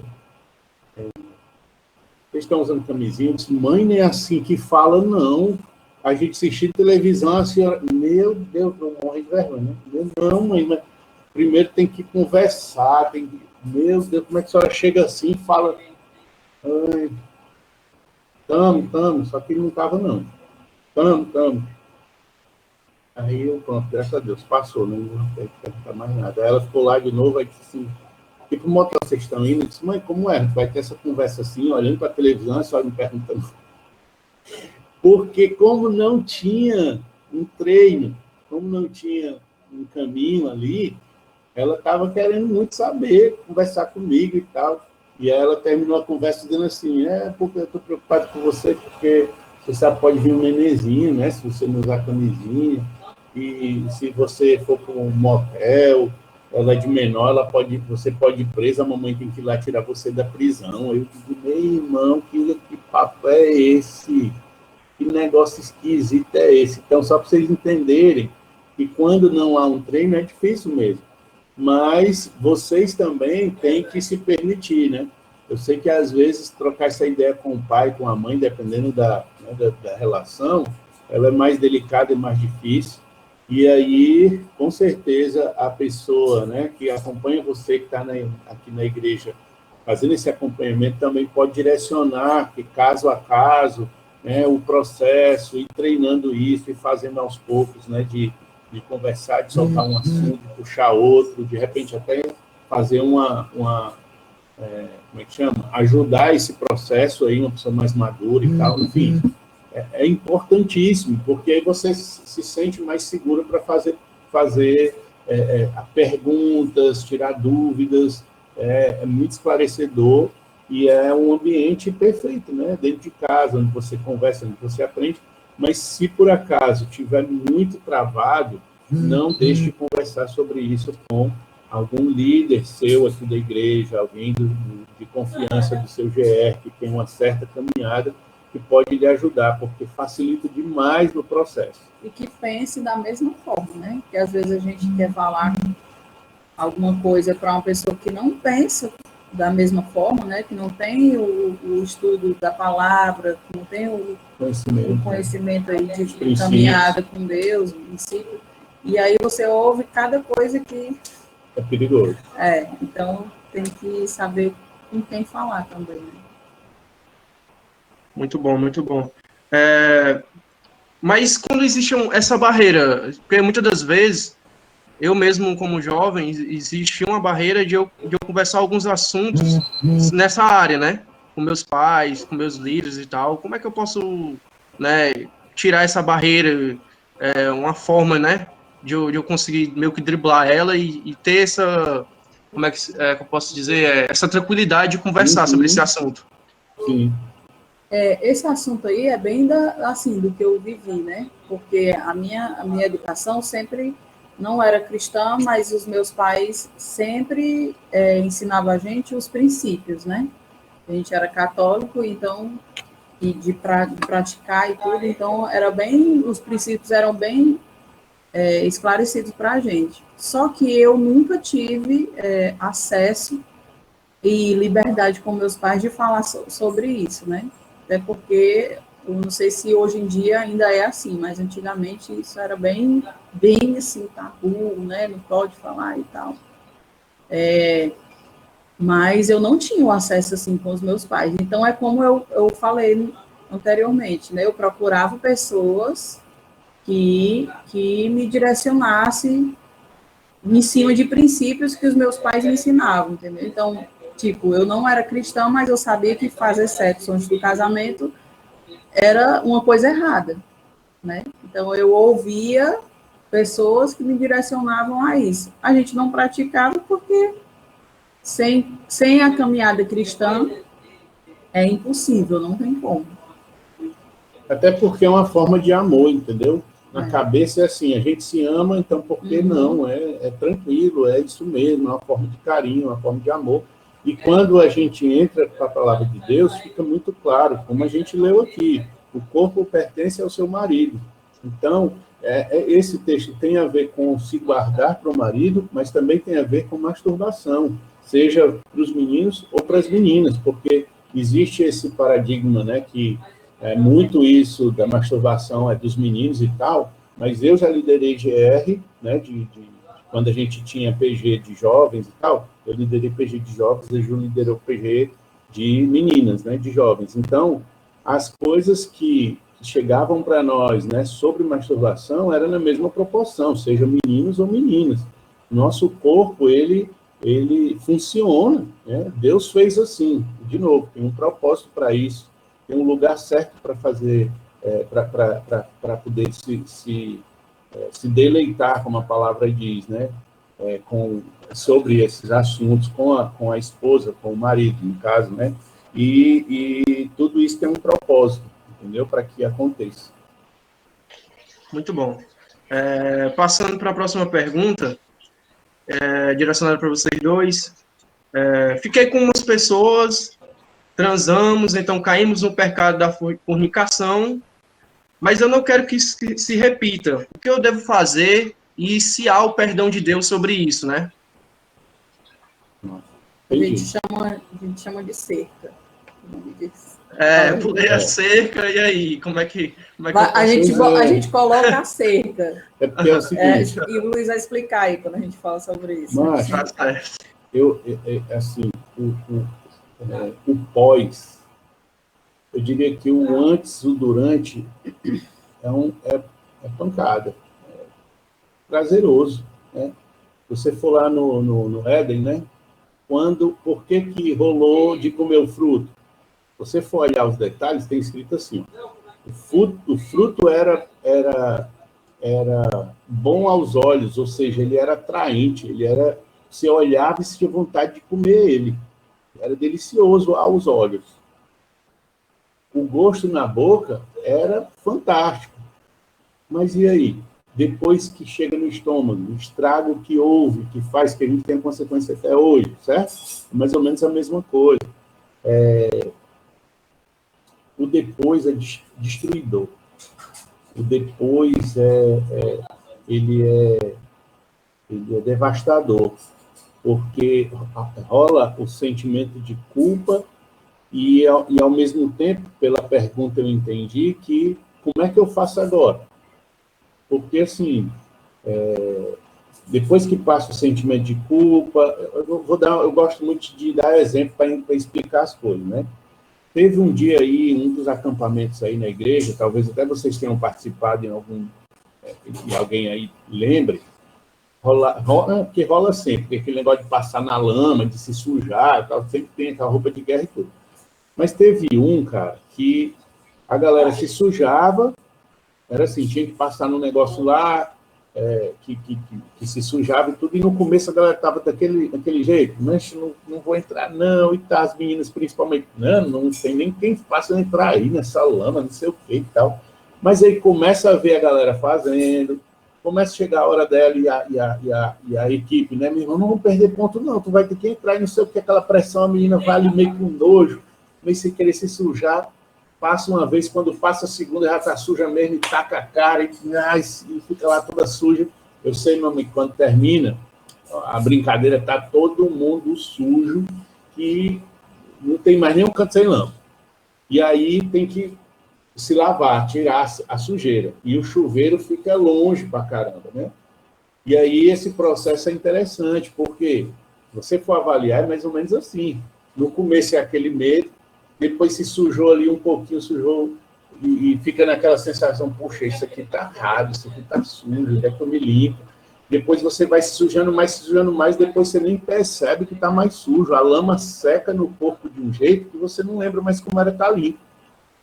vocês estão usando camisinha? Eu disse, mãe, não é assim que fala, não. A gente assistiu televisão, a senhora... Meu Deus, eu morro de vergonha, né? Não, mãe, mas primeiro tem que conversar, tem que... Meu Deus, como é que a senhora chega assim e fala... Ai, tamo, só que ele não estava, não. Tamo. Aí eu, pronto, graças a Deus, passou, né? Não tem que perguntar mais nada. Aí ela ficou lá de novo, aí disse assim, e pro motel vocês estão indo? Eu disse, mãe, como é? Vai ter essa conversa assim, olhando para a televisão, a senhora me perguntando. Porque como não tinha um treino, como não tinha um caminho ali, ela estava querendo muito saber, conversar comigo e tal. E aí ela terminou a conversa dizendo assim, porque eu estou preocupado com você, porque você sabe, pode vir um nenenzinho, né? Se você não usar camisinha. E se você for para um motel, ela é de menor, você pode ir presa, a mamãe tem que ir lá tirar você da prisão. Eu digo, meu irmão, que papo é esse? Que negócio esquisito é esse? Então, só para vocês entenderem que quando não há um treino é difícil mesmo. Mas vocês também têm que se permitir, né? Eu sei que, às vezes, trocar essa ideia com o pai, com a mãe, dependendo da relação, ela é mais delicada e mais difícil. E aí, com certeza, a pessoa, né, que acompanha você, que está aqui na igreja, fazendo esse acompanhamento, também pode direcionar, que caso a caso, né, o processo, ir treinando isso e fazendo aos poucos, né, de conversar, de soltar um assunto, de puxar outro, de repente até fazer como é que chama? Ajudar esse processo aí, uma pessoa mais madura e tal, enfim. É importantíssimo, porque aí você se sente mais seguro para fazer perguntas, tirar dúvidas, é muito esclarecedor e é um ambiente perfeito, né? Dentro de casa, onde você conversa, onde você aprende, mas se por acaso tiver muito travado, não deixe de conversar sobre isso com algum líder seu aqui da igreja, alguém de confiança do seu GR, que tem uma certa caminhada, que pode lhe ajudar, porque facilita demais no processo. E que pense da mesma forma, né? Que às vezes a gente quer falar alguma coisa para uma pessoa que não pensa da mesma forma, né? Que não tem o estudo da palavra, que não tem o conhecimento aí de caminhada com Deus, o princípio. E aí você ouve cada coisa que... É perigoso. Então tem que saber com quem falar também, né? Muito bom, muito bom. Mas quando existe essa barreira, porque muitas das vezes, eu mesmo como jovem, existe uma barreira de eu conversar alguns assuntos nessa área, né? Com meus pais, com meus líderes e tal. Como é que eu posso, né, tirar essa barreira, uma forma, né, de eu conseguir meio que driblar ela e ter essa, como é que eu posso dizer, essa tranquilidade de conversar sobre esse assunto? Sim. Esse assunto aí é bem assim, do que eu vivi, né? Porque a minha educação sempre não era cristã, mas os meus pais sempre ensinavam a gente os princípios, né? A gente era católico, então, e de praticar e tudo, então os princípios eram bem esclarecidos para a gente. Só que eu nunca tive acesso e liberdade com meus pais de falar sobre isso, né? Até porque, eu não sei se hoje em dia ainda é assim, mas antigamente isso era bem assim, tabu, né? Não pode falar e tal. Mas eu não tinha o acesso assim com os meus pais. Então, é como eu falei anteriormente, né? Eu procurava pessoas que me direcionassem em cima de princípios que os meus pais me ensinavam, entendeu? Então, tipo, eu não era cristã, mas eu sabia que fazer sexo antes do casamento era uma coisa errada, né? Então, eu ouvia pessoas que me direcionavam a isso. A gente não praticava porque sem a caminhada cristã é impossível, não tem como. Até porque é uma forma de amor, entendeu? Na cabeça é assim, a gente se ama, então por que não? É tranquilo, é isso mesmo, é uma forma de carinho, uma forma de amor. E quando a gente entra para a palavra de Deus, fica muito claro, como a gente leu aqui, o corpo pertence ao seu marido. Então, esse texto tem a ver com se guardar para o marido, mas também tem a ver com masturbação, seja para os meninos ou para as meninas, porque existe esse paradigma, né, que muito isso da masturbação é dos meninos e tal, mas eu já liderei GR, né, quando a gente tinha PG de jovens e tal, eu liderei PG de jovens, a Ju liderou PG de meninas, né, de jovens. Então, as coisas que chegavam para nós, né, sobre masturbação era na mesma proporção, seja meninos ou meninas. Nosso corpo, ele funciona, né? Deus fez assim, de novo, tem um propósito para isso, tem um lugar certo para fazer, para poder se deleitar, como a palavra diz, né? Sobre esses assuntos com a esposa, com o marido, no caso, né? E tudo isso tem um propósito. entendeu? Para que aconteça. Muito bom. Passando para a próxima pergunta, direcionada para vocês dois. Fiquei com umas pessoas, transamos, então caímos no pecado da fornicação, mas eu não quero que isso se repita. O que eu devo fazer e se há o perdão de Deus sobre isso, né? A gente chama de cerca. Pulei a cerca, e aí? Como é que a gente coloca a cerca. É porque é o seguinte... e o Luiz vai explicar aí, quando a gente fala sobre isso. Mas, assim, o pós, eu diria que o antes, o durante, é pancada. É prazeroso, né? Você for lá no Éden, né? Por que rolou de comer o fruto? Você for olhar os detalhes, tem escrito assim, o fruto era bom aos olhos, ou seja, ele era atraente, você olhava e sentia vontade de comer ele. Era delicioso aos olhos. O gosto na boca era fantástico. Mas e aí? Depois que chega no estômago, o estrago que houve, que faz que a gente tenha consequência até hoje, certo? É mais ou menos a mesma coisa. O depois é destruidor. O depois ele é devastador, porque rola o sentimento de culpa e ao mesmo tempo, pela pergunta eu entendi que como é que eu faço agora? Porque, assim, depois que passa o sentimento de culpa, eu gosto muito de dar exemplo para explicar as coisas, né? Teve um dia aí, um dos acampamentos aí na igreja, talvez até vocês tenham participado em algum, e alguém aí lembre, porque rola sempre, aquele negócio de passar na lama, de se sujar, tal, sempre tem aquela roupa de guerra e tudo. Mas teve um, cara, que a galera se sujava, era assim, tinha que passar no negócio lá, que se sujava e tudo, e no começo a galera estava daquele jeito, mas não vou entrar não, e tá, as meninas principalmente, não tem nem quem faça entrar aí nessa lama, não sei o que e tal. Mas aí começa a ver a galera fazendo, começa a chegar a hora dela e a equipe, né, meu irmão, não vão perder ponto não, tu vai ter que entrar e não sei o que, aquela pressão, a menina vai ali meio com nojo, meio sem querer se sujar, passa uma vez, quando passa a segunda, já tá suja mesmo, e taca a cara, e fica lá toda suja. Eu sei, meu amigo, quando termina, a brincadeira tá todo mundo sujo, que não tem mais nenhum canto sem lama. E aí tem que se lavar, tirar a sujeira. E o chuveiro fica longe pra caramba, né? E aí esse processo é interessante, porque se você for avaliar, é mais ou menos assim. No começo é aquele medo, depois se sujou ali um pouquinho, sujou, e fica naquela sensação, puxa, isso aqui tá errado, isso aqui tá sujo, onde é que eu me limpo? Depois você vai se sujando mais, depois você nem percebe que tá mais sujo. A lama seca no corpo de um jeito que você não lembra mais como era estar limpo.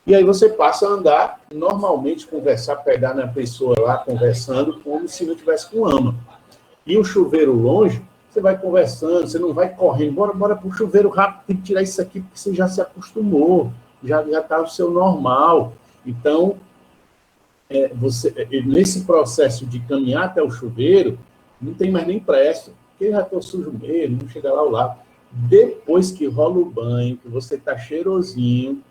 E aí você passa a andar, normalmente conversar, pegar na pessoa lá, conversando, como se não tivesse com lama. E o chuveiro longe, você vai conversando, você não vai correndo, bora pro chuveiro rápido, tem que tirar isso aqui, porque você já se acostumou, já está no seu normal. Então, nesse processo de caminhar até o chuveiro, não tem mais nem pressa, porque já estou sujo mesmo, não chega lá ao lado. Depois que rola o banho, que você está cheirosinho,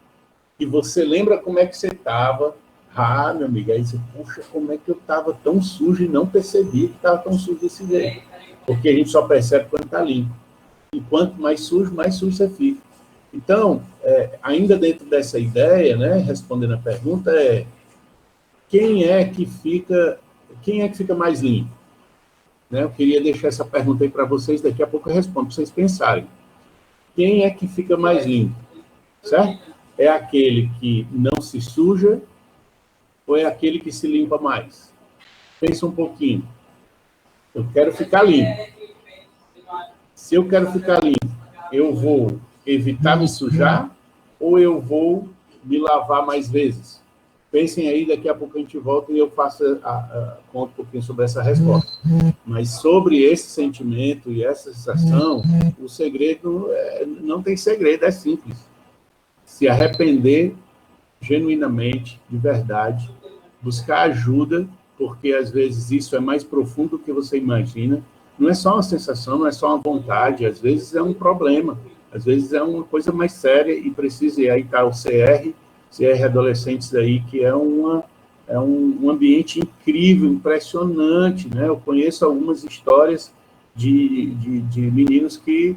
e você lembra como é que você estava, meu amigo, aí você, puxa, como é que eu estava tão sujo e não percebi que estava tão sujo desse jeito. Porque a gente só percebe quando está limpo. E quanto mais sujo você fica. Então, ainda dentro dessa ideia, né, respondendo a pergunta, quem é que fica mais limpo? Né, eu queria deixar essa pergunta aí para vocês, daqui a pouco eu respondo, para vocês pensarem. Quem é que fica mais limpo? Certo? É aquele que não se suja ou é aquele que se limpa mais? Pensa um pouquinho. Eu quero ficar limpo. Se eu quero ficar limpo, eu vou evitar me sujar ou eu vou me lavar mais vezes? Pensem aí, daqui a pouco a gente volta e eu faço conto um pouquinho sobre essa resposta. Mas sobre esse sentimento e essa sensação, o segredo não tem segredo, é simples. Se arrepender genuinamente, de verdade, buscar ajuda, porque às vezes isso é mais profundo do que você imagina. Não é só uma sensação, não é só uma vontade, às vezes é um problema, às vezes é uma coisa mais séria e precisa. E aí está o CR Adolescentes aí, que é um ambiente incrível, impressionante, né? Eu conheço algumas histórias de meninos que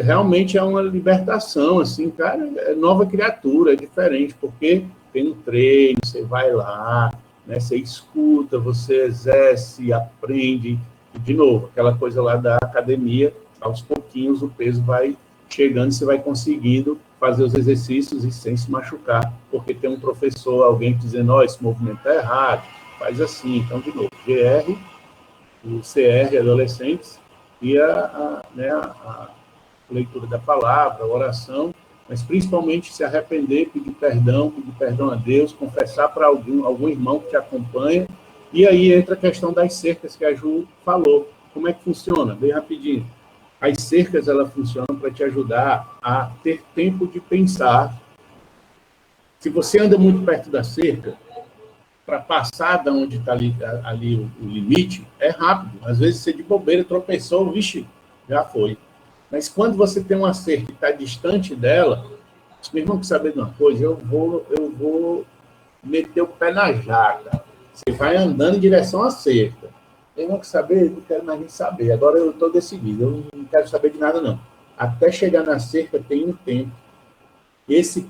realmente é uma libertação, assim, cara, é nova criatura, é diferente, porque tem um treino, você vai lá, né, você escuta, você exerce, aprende, e, de novo, aquela coisa lá da academia, aos pouquinhos o peso vai chegando, você vai conseguindo fazer os exercícios e sem se machucar, porque tem um professor, alguém dizendo, ó, esse movimento é errado, faz assim. Então, de novo, GR, o CR, adolescentes, e a leitura da palavra, a oração, mas principalmente se arrepender, pedir perdão a Deus, confessar para algum irmão que te acompanha, e aí entra a questão das cercas que a Ju falou. Como é que funciona? Bem rapidinho. As cercas, elas funcionam para te ajudar a ter tempo de pensar. Se você anda muito perto da cerca, para passar de onde está ali o limite, é rápido. Às vezes você de bobeira tropeçou, vixe, já foi. Mas quando você tem uma cerca e está distante dela, meu irmão, quer saber de uma coisa? Eu vou meter o pé na jaca. Você vai andando em direção à cerca. Meu irmão, quer saber? Não quero mais nem saber. Agora eu estou decidido. Eu não quero saber de nada, não. Até chegar na cerca tem um tempo. Esse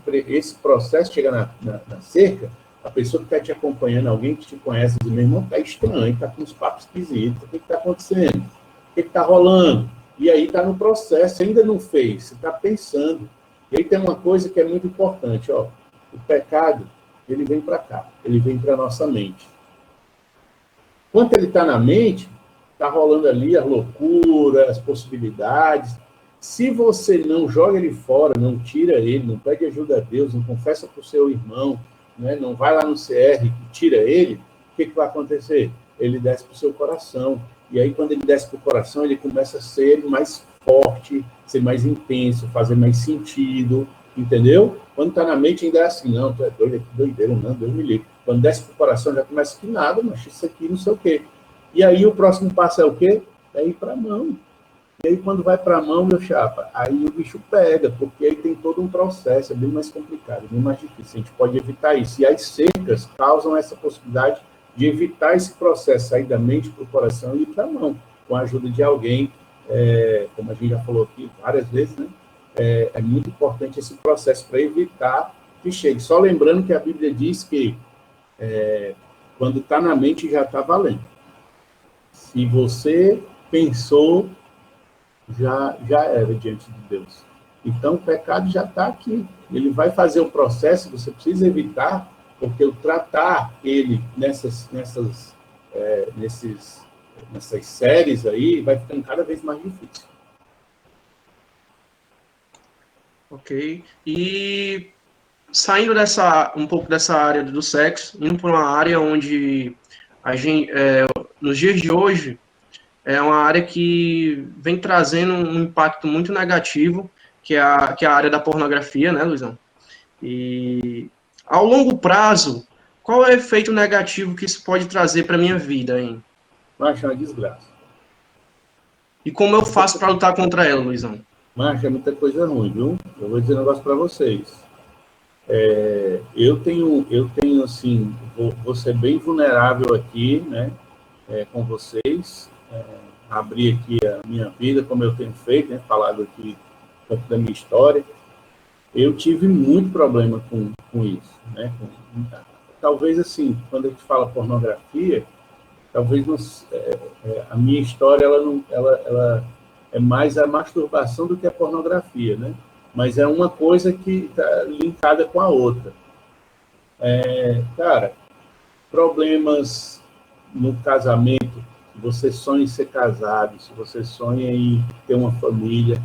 processo de chegar na cerca, a pessoa que está te acompanhando, alguém que te conhece, diz, meu irmão, está estranho, está com uns papos esquisitos. O que está acontecendo? O que está rolando? E aí está no processo, você ainda não fez, você está pensando. E aí tem uma coisa que é muito importante, ó, o pecado, ele vem para cá, ele vem para a nossa mente. Quando ele está na mente, está rolando ali a loucura, as possibilidades. Se você não joga ele fora, não tira ele, não pede ajuda a Deus, não confessa para o seu irmão, né, não vai lá no CR e tira ele, o que vai acontecer? Ele desce para o seu coração. E aí, quando ele desce para o coração, ele começa a ser mais forte, ser mais intenso, fazer mais sentido, entendeu? Quando está na mente, ainda é assim, não, tu é doido, que doideira, não, Deus me livre. Quando desce para o coração, já começa que nada, mas isso aqui, não sei o quê. E aí, o próximo passo é o quê? É ir para a mão. E aí, quando vai para a mão, meu chapa, aí o bicho pega, porque aí tem todo um processo, é bem mais complicado, bem mais difícil. A gente pode evitar isso. E as secas causam essa possibilidade de evitar esse processo, sair da mente para o coração e ir para a mão, com a ajuda de alguém, como a gente já falou aqui várias vezes, né? É muito importante esse processo para evitar que chegue. Só lembrando que a Bíblia diz que quando está na mente já está valendo. Se você pensou, já era diante de Deus. Então o pecado já está aqui. Ele vai fazer o processo, você precisa evitar, porque o tratar ele nessas séries aí vai ficando cada vez mais difícil. Ok. E saindo um pouco dessa área do sexo, indo para uma área onde a gente, nos dias de hoje, é uma área que vem trazendo um impacto muito negativo, que é a área da pornografia, né, Luizão? E ao longo prazo, qual é o efeito negativo que isso pode trazer para a minha vida, hein? Macho, é uma desgraça. E como eu faço para lutar contra ela, Luizão? Macho, é muita coisa ruim, viu? Eu vou dizer um negócio para vocês. Eu tenho assim, vou ser bem vulnerável aqui, né, com vocês, abrir aqui a minha vida, como eu tenho feito, né, falado aqui um pouco da minha história. Eu tive muito problema com isso, né? Talvez, assim, quando a gente fala pornografia, talvez a minha história ela é mais a masturbação do que a pornografia, né? Mas é uma coisa que está linkada com a outra. Cara, problemas no casamento, se você sonha em ser casado, se você sonha em ter uma família,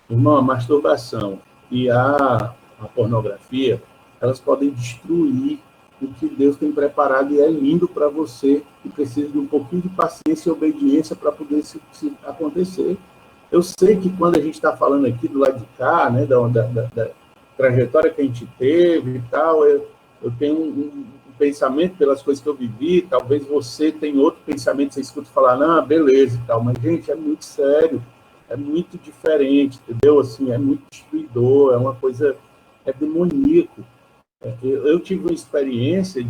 irmão, a masturbação e a pornografia, elas podem destruir o que Deus tem preparado e é lindo para você, e precisa de um pouquinho de paciência e obediência para poder se acontecer. Eu sei que quando a gente está falando aqui do lado de cá, né, trajetória que a gente teve e tal, eu tenho um pensamento pelas coisas que eu vivi, talvez você tenha outro pensamento, você escuta falar, não, beleza e tal, mas, gente, é muito sério, é muito diferente, entendeu? Assim, é muito destruidor, é uma coisa, é demoníaco. Eu tive uma experiência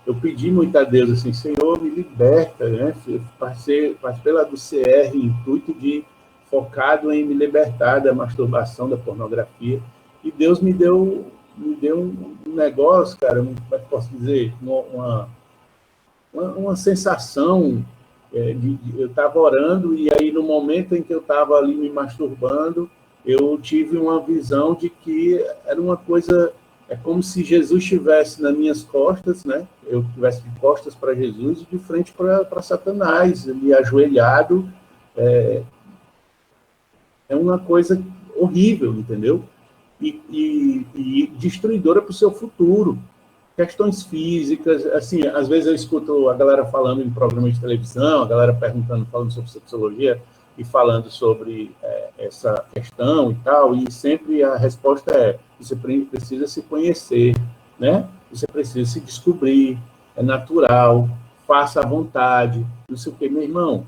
eu pedi muito a Deus, assim, Senhor, me liberta, né? Eu participei lá do CR, intuito de focado em me libertar da masturbação, da pornografia, e Deus me deu um negócio, cara, como é que posso dizer, uma sensação, eu estava orando, e aí no momento em que eu estava ali me masturbando, eu tive uma visão de que era uma coisa, é como se Jesus estivesse nas minhas costas, né? Eu estivesse de costas para Jesus e de frente para Satanás, ali ajoelhado. É uma coisa horrível, entendeu? E destruidora para o seu futuro. Questões físicas, assim, às vezes eu escuto a galera falando em programas de televisão, a galera falando sobre sexologia e falando sobre essa questão e tal, e sempre a resposta é, você precisa se conhecer, né? Você precisa se descobrir, é natural, faça à vontade, não sei o que, meu irmão.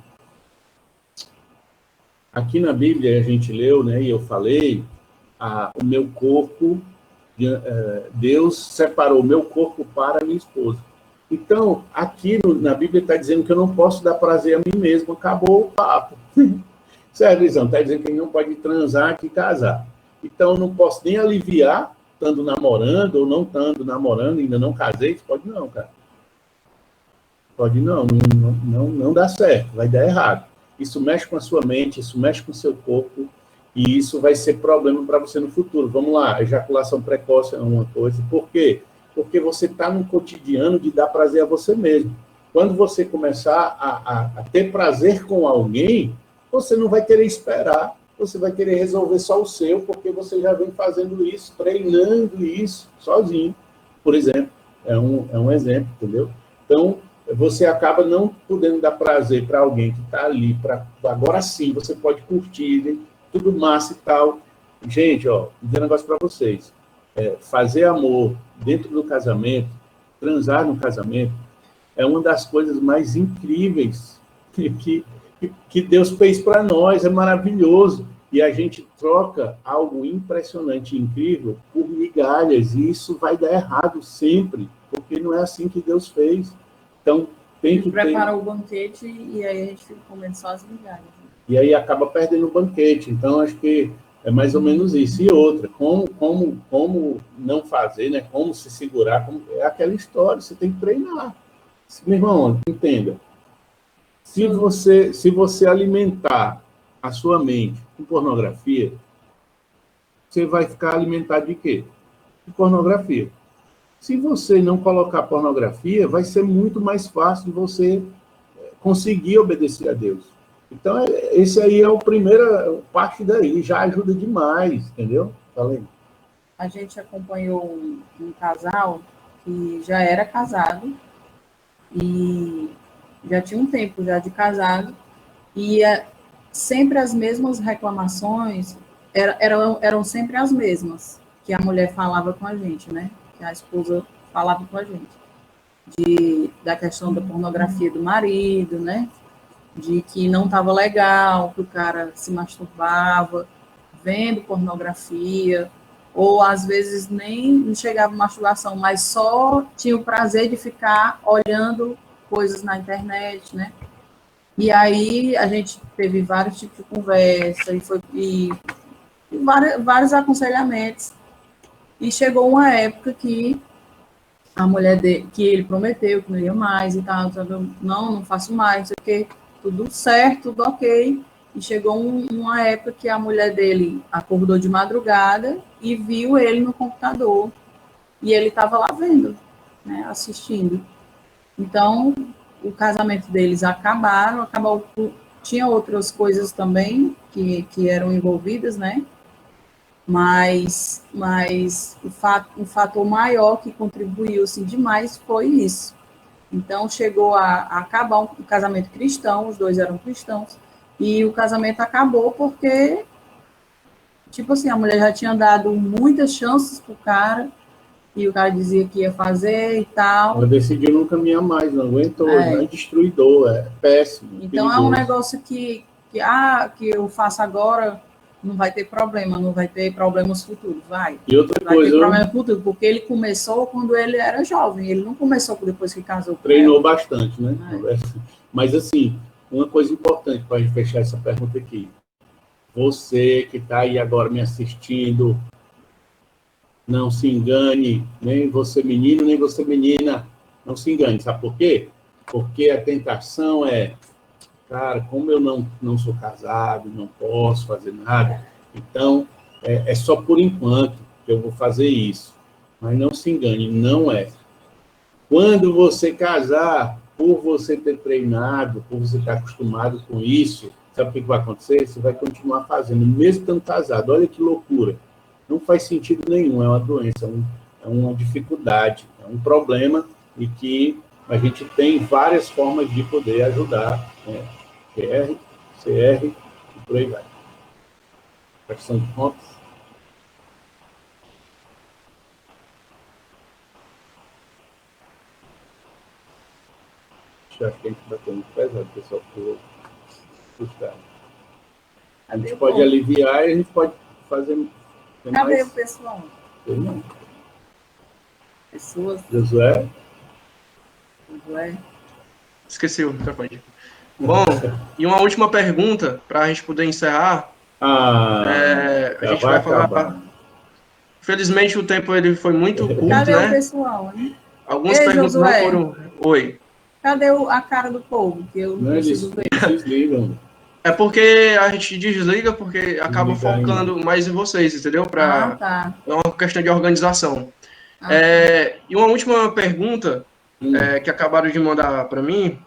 Aqui na Bíblia a gente leu, né, e eu falei, o meu corpo, Deus separou o meu corpo para a minha esposa. Então, aqui na Bíblia está dizendo que eu não posso dar prazer a mim mesmo, acabou o papo. Sério, Luizão, está dizendo que a gente não pode transar aqui e casar. Então, eu não posso nem aliviar, estando namorando ou não estando namorando, ainda não casei, pode não, cara. Pode não dá certo, vai dar errado. Isso mexe com a sua mente, isso mexe com o seu corpo, e isso vai ser problema para você no futuro. Vamos lá, ejaculação precoce é uma coisa. Por quê? Porque você está no cotidiano de dar prazer a você mesmo. Quando você começar a ter prazer com alguém, você não vai querer esperar, você vai querer resolver só o seu, porque você já vem fazendo isso, treinando isso sozinho, por exemplo. É um exemplo, entendeu? Então, você acaba não podendo dar prazer para alguém que está ali, agora sim, você pode curtir, né? Tudo massa e tal. Gente, ó, vou dizer um negócio para vocês. Fazer amor dentro do casamento, transar no casamento, é uma das coisas mais incríveis que Deus fez para nós, é maravilhoso. E a gente troca algo impressionante e incrível por migalhas, e isso vai dar errado sempre, porque não é assim que Deus fez. Então, tem que prepara o banquete e aí a gente fica comendo só as migalhas. E aí acaba perdendo o banquete. Então, acho que é mais ou menos isso. E outra, como não fazer, né? Como se segurar, é aquela história, você tem que treinar. Meu irmão, entenda. Se você alimentar a sua mente com pornografia, você vai ficar alimentado de quê? De pornografia. Se você não colocar pornografia, vai ser muito mais fácil de você conseguir obedecer a Deus. Então, esse aí é o primeiro, parte daí, já ajuda demais, entendeu? Falei. A gente acompanhou um casal que já era casado e já tinha um tempo já de casado, e sempre as mesmas reclamações, eram sempre as mesmas, que a mulher falava com a gente, né? Que a esposa falava com a gente, da questão da pornografia do marido, né? De que não estava legal, que o cara se masturbava, vendo pornografia, ou às vezes nem não chegava masturbação, mas só tinha o prazer de ficar olhando coisas na internet, né? E aí a gente teve vários tipos de conversa e vários aconselhamentos. E chegou uma época que a mulher dele, que ele prometeu que não ia mais e tal, não faço mais, não sei o quê, tudo certo, tudo ok. E chegou uma época que a mulher dele acordou de madrugada e viu ele no computador. E ele estava lá vendo, né, assistindo. Então, o casamento deles acabou, tinha outras coisas também que eram envolvidas, né? Mas o fator maior que contribuiu assim, demais foi isso. Então, chegou a acabar um casamento cristão, os dois eram cristãos, e o casamento acabou porque Tipo assim, a mulher já tinha dado muitas chances pro cara, e o cara dizia que ia fazer e tal. Ela decidiu não caminhar mais, não aguentou, É. não é destruidor, é péssimo. Então é um negócio que eu faço agora, não vai ter problema, não vai ter problemas futuros, vai. E outra Vai coisa, ter problema futuro, porque ele começou quando ele era jovem, ele não começou depois que casou com treinou ela. bastante, né? Mas assim, uma coisa importante para a gente fechar essa pergunta aqui. Você que está aí agora me assistindo, não se engane, nem você menino, nem você menina, não se engane. Sabe por quê? Porque a tentação é, cara, como eu não sou casado, não posso fazer nada, então é só por enquanto que eu vou fazer isso. Mas não se engane, não é. Quando você casar, por você ter treinado, por você estar acostumado com isso, sabe o que vai acontecer? Você vai continuar fazendo, mesmo estando casado. Olha que loucura. Não faz sentido nenhum, é uma doença, é uma dificuldade, é um problema e que a gente tem várias formas de poder ajudar, né? QR, CR e por aí vai. Prestação de contas. Acho que a gente bateu muito pesado, pessoal, frustrado. A gente pode aliviar e a gente pode fazer. Cadê o pessoal? Eu não. Pessoas. Josué? Esqueci o microfone. Bom, e uma última pergunta, para a gente poder encerrar. A gente vai falar. Acabar. Infelizmente, o tempo ele foi muito curto, Cadê né? o pessoal, hein? Algumas Ei, perguntas Josué, não foram. Oi. Cadê a cara do povo? Que eu não preciso ver. Eles ligam. É porque a gente desliga, porque acaba Desliga focando mais em vocês, entendeu? Tá. É uma questão de organização. Ah, E uma última pergunta que acabaram de mandar para mim,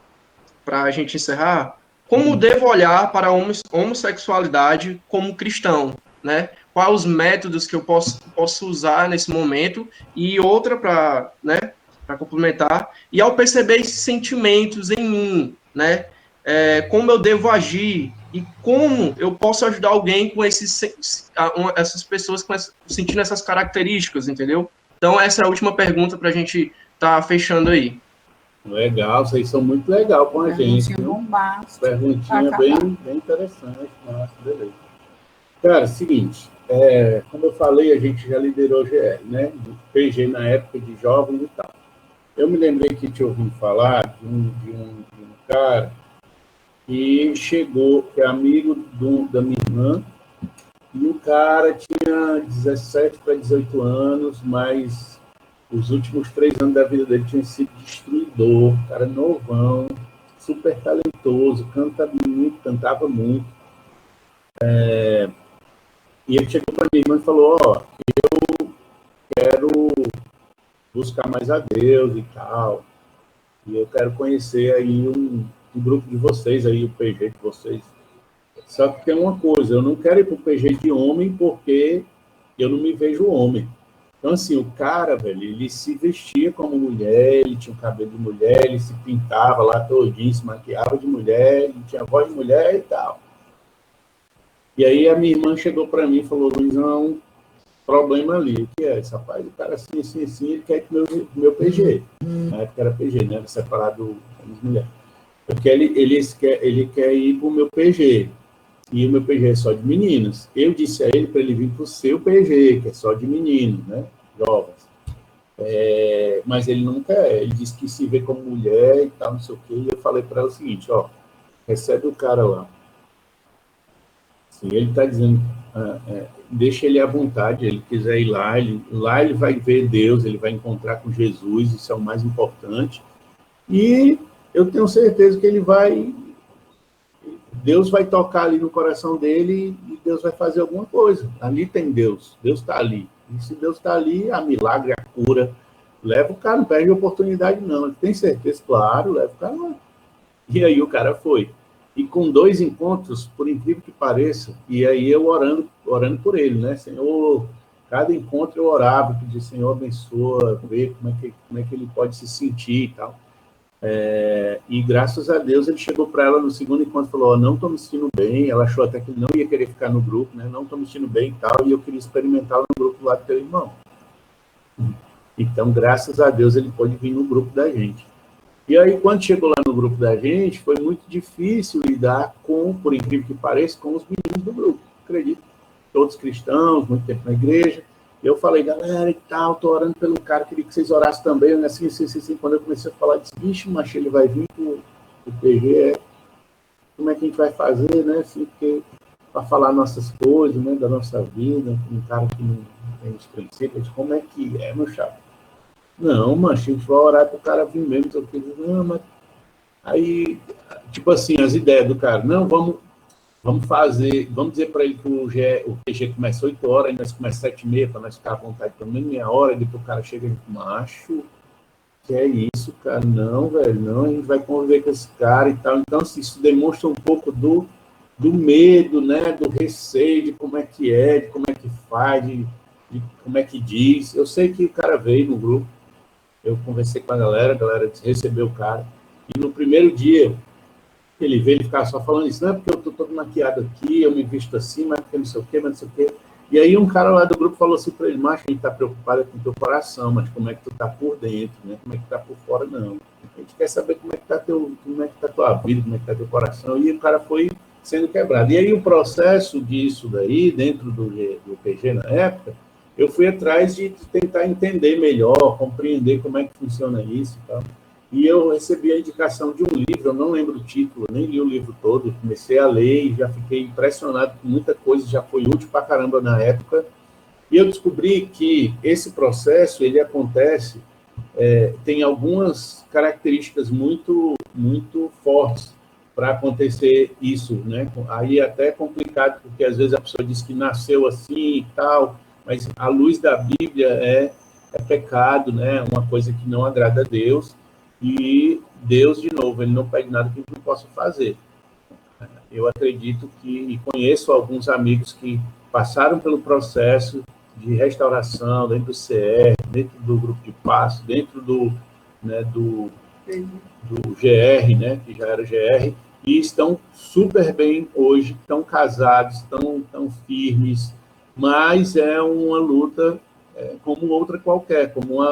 para a gente encerrar. Como devo olhar para a homossexualidade como cristão, né? Quais os métodos que eu posso usar nesse momento? E outra para, né, para complementar. E ao perceber esses sentimentos em mim, né? Como eu devo agir e como eu posso ajudar alguém com essas pessoas sentindo essas características, entendeu? Então, essa é a última pergunta para a gente estar fechando aí. Legal, vocês são muito legal com a gente. Perguntinha bem interessante. Nossa, beleza. Cara, seguinte, como eu falei, a gente já liderou GR, né? PG na época de jovens e tal. Eu me lembrei que tinha ouvido falar de um cara que chegou, que é amigo da minha irmã, e o cara tinha 17 para 18 anos, mas os últimos 3 anos da vida dele tinham sido destruidor, cara novão, super talentoso, cantava muito. E ele chegou para minha irmã e falou, eu quero buscar mais a Deus e tal, e eu quero conhecer aí um grupo de vocês, aí o PG de vocês. Só que tem uma coisa, eu não quero ir para o PG de homem porque eu não me vejo homem. Então, assim, o cara, velho, ele se vestia como mulher, ele tinha o cabelo de mulher, ele se pintava lá todinho, se maquiava de mulher, ele tinha voz de mulher e tal. E aí a minha irmã chegou para mim e falou, Luizão, problema ali, o que é esse rapaz? O cara assim, ele quer ir pro meu PG. Na época era PG, né? Era separado das mulheres. Porque ele quer ir pro meu PG. E o meu PG é só de meninas. Eu disse a ele para ele vir pro seu PG, que é só de meninos, né? Jovens. Mas ele não quer. Ele disse que se vê como mulher e tal, não sei o quê. E eu falei para ela o seguinte, recebe o cara lá. Assim, ele está dizendo, deixa ele à vontade, ele quiser ir lá, ele vai ver Deus, ele vai encontrar com Jesus, isso é o mais importante. E eu tenho certeza que Deus vai tocar ali no coração dele e Deus vai fazer alguma coisa. Ali tem Deus está ali. E se Deus está ali, há milagre, a cura. Leva o cara, não perde a oportunidade, não. Ele tem certeza, claro, leva o cara lá. E aí o cara foi. E com 2 encontros, por incrível que pareça, e aí eu orando por ele, né? Senhor, cada encontro eu orava, pedia, Senhor, abençoa, vê como é que ele pode se sentir e tal. E graças a Deus ele chegou para ela no segundo encontro e falou: não estou me sentindo bem. Ela achou até que não ia querer ficar no grupo, né? Não estou me sentindo bem e tal, e eu queria experimentar no grupo lá do teu irmão. Então, graças a Deus, ele pôde vir no grupo da gente. E aí, quando chegou lá no grupo da gente, foi muito difícil lidar com, por incrível que pareça, com os meninos do grupo. Acredito. Todos cristãos, muito tempo na igreja. Eu falei: galera, e tal, tô orando pelo cara, queria que vocês orassem também. Eu, assim. Quando eu comecei a falar, disse: bicho, mas ele vai vir pro PG, como é que a gente vai fazer, né? Assim, porque para falar nossas coisas, né, da nossa vida, um cara que não tem os princípios, como é que é, meu chapa? Não, mas a gente vai orar para o cara vir mesmo. Eu falei: não, mas... Aí, tipo assim, as ideias do cara: não, vamos fazer, vamos dizer para ele que o PG começa 8 horas, e nós começamos 7h30, para nós ficar à vontade pelo menos meia hora, e depois o cara chega e macho, que é isso, cara? Não, velho, não, a gente vai conviver com esse cara e tal. Então, assim, isso demonstra um pouco do medo, né, do receio de como é, de como é que faz, de como é que diz. Eu sei que o cara veio no grupo, eu conversei com a galera recebeu o cara, e no primeiro dia ele veio, ele ficava só falando isso: não é porque eu tô todo maquiado aqui, eu me visto assim, mas porque não sei o quê, mas não sei o quê. E aí um cara lá do grupo falou assim para ele: macho, a gente tá preocupado com o teu coração, mas como é que tu tá por dentro, né? Como é que tá por fora, não. A gente quer saber como é que tá tua vida, como é que tá teu coração. E o cara foi sendo quebrado. E aí o processo disso daí, dentro do PG na época, eu fui atrás de tentar entender melhor, compreender como é que funciona isso e tal. E eu recebi a indicação de um livro, eu não lembro o título, nem li o livro todo, comecei a ler e já fiquei impressionado com muita coisa, já foi útil pra caramba na época. E eu descobri que esse processo, ele acontece, tem algumas características muito, muito fortes para acontecer isso, né? Aí é até complicado, porque às vezes a pessoa diz que nasceu assim e tal, mas à luz da Bíblia é pecado, né? Uma coisa que não agrada a Deus. E Deus, de novo, ele não pede nada que a gente não possa fazer. Eu acredito e conheço alguns amigos que passaram pelo processo de restauração dentro do CR, dentro do grupo de passo, dentro do GR, né, que já era GR, e estão super bem hoje, estão casados, estão firmes, mas é uma luta como outra qualquer, como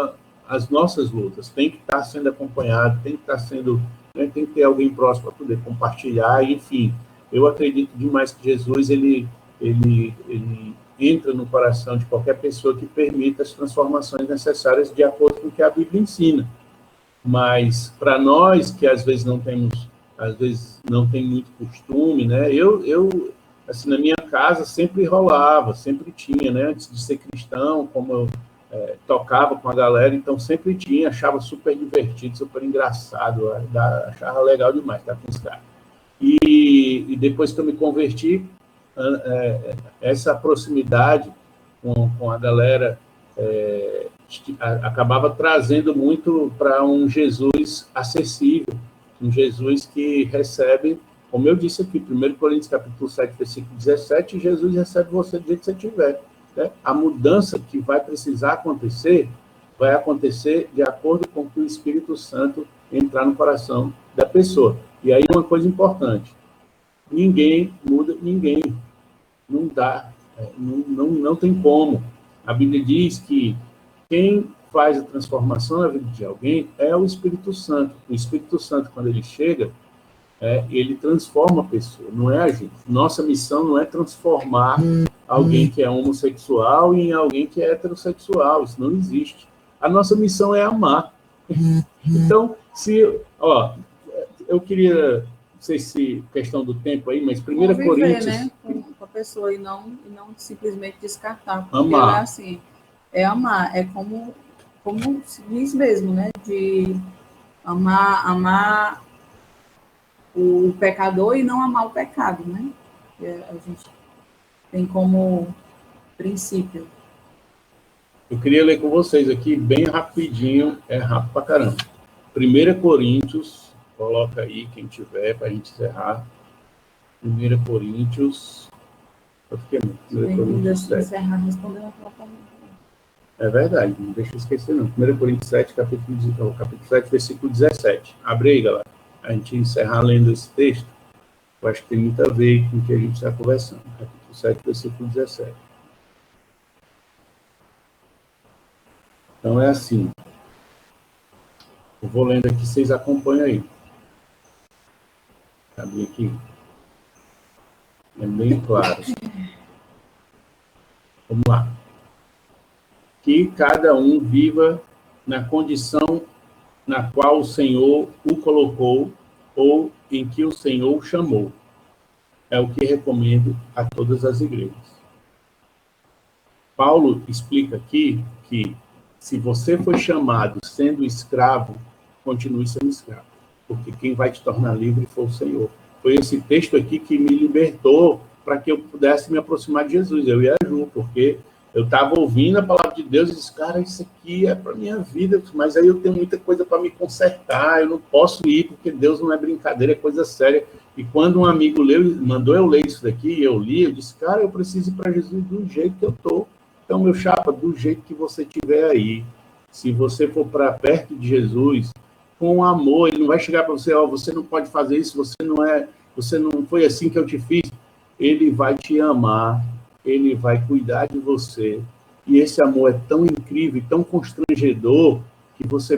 as nossas lutas. Tem que estar sendo acompanhado, tem que estar sendo, né, tem que ter alguém próximo para poder compartilhar, enfim. Eu acredito demais que Jesus, ele entra no coração de qualquer pessoa que permita as transformações necessárias de acordo com o que a Bíblia ensina. Mas para nós que às vezes não tem muito costume, né? Eu assim, na minha casa sempre rolava, sempre tinha, né? Antes de ser cristão, como eu tocava com a galera, então sempre tinha, achava super divertido, super engraçado, achava legal demais estar com os caras. E depois que eu me converti, essa proximidade com a galera acabava trazendo muito para um Jesus acessível, um Jesus que recebe, como eu disse aqui, 1 Coríntios capítulo 7, versículo 17, Jesus recebe você do jeito que você tiver. Né? A mudança que vai precisar acontecer, vai acontecer de acordo com que o Espírito Santo entrar no coração da pessoa. E aí uma coisa importante: ninguém muda ninguém. Não dá, não tem como. A Bíblia diz que quem faz a transformação na vida de alguém é o Espírito Santo. O Espírito Santo, quando ele chega, ele transforma a pessoa, não é a gente. Nossa missão não é transformar alguém que é homossexual em alguém que é heterossexual. Isso não existe. A nossa missão é amar. Então, eu queria, não sei se questão do tempo aí, mas 1 Coríntios... né, com a pessoa e não simplesmente descartar. Porque amar. É assim, amar, é como se diz mesmo, né, de amar o pecador e não amar o pecado, né? A gente tem como princípio. Eu queria ler com vocês aqui, bem rapidinho, é rápido pra caramba. 1 Coríntios, coloca aí, quem tiver, para a gente encerrar. 1 Coríntios... Eu fiquei muito. 1 Coríntios 7. Encerrar, respondendo aquela pergunta. É verdade, não deixa eu esquecer não. 1 Coríntios 7, capítulo 7, versículo 17. Abre aí, galera. A gente encerrar lendo esse texto. Eu acho que tem muito a ver com o que a gente está conversando. Capítulo 7, versículo 17. Então é assim. Eu vou lendo aqui, vocês acompanham aí. Abri aqui. É bem claro. Vamos lá. Que cada um viva na condição na qual o Senhor o colocou ou em que o Senhor o chamou. É o que recomendo a todas as igrejas. Paulo explica aqui que se você foi chamado sendo escravo, continue sendo escravo, porque quem vai te tornar livre foi o Senhor. Foi esse texto aqui que me libertou para que eu pudesse me aproximar de Jesus, eu e a Ju, porque eu estava ouvindo a palavra de Deus e disse, cara, isso aqui é para minha vida, mas aí eu tenho muita coisa para me consertar, eu não posso ir, porque Deus não é brincadeira, é coisa séria. E quando um amigo mandou eu ler isso daqui, eu li, eu disse, cara, eu preciso ir para Jesus do jeito que eu estou. Então, meu chapa, do jeito que você estiver aí, se você for para perto de Jesus, com amor, ele não vai chegar para você, ó, você não pode fazer isso, você não foi assim que eu te fiz. Ele vai te amar, ele vai cuidar de você. E esse amor é tão incrível, tão constrangedor, que você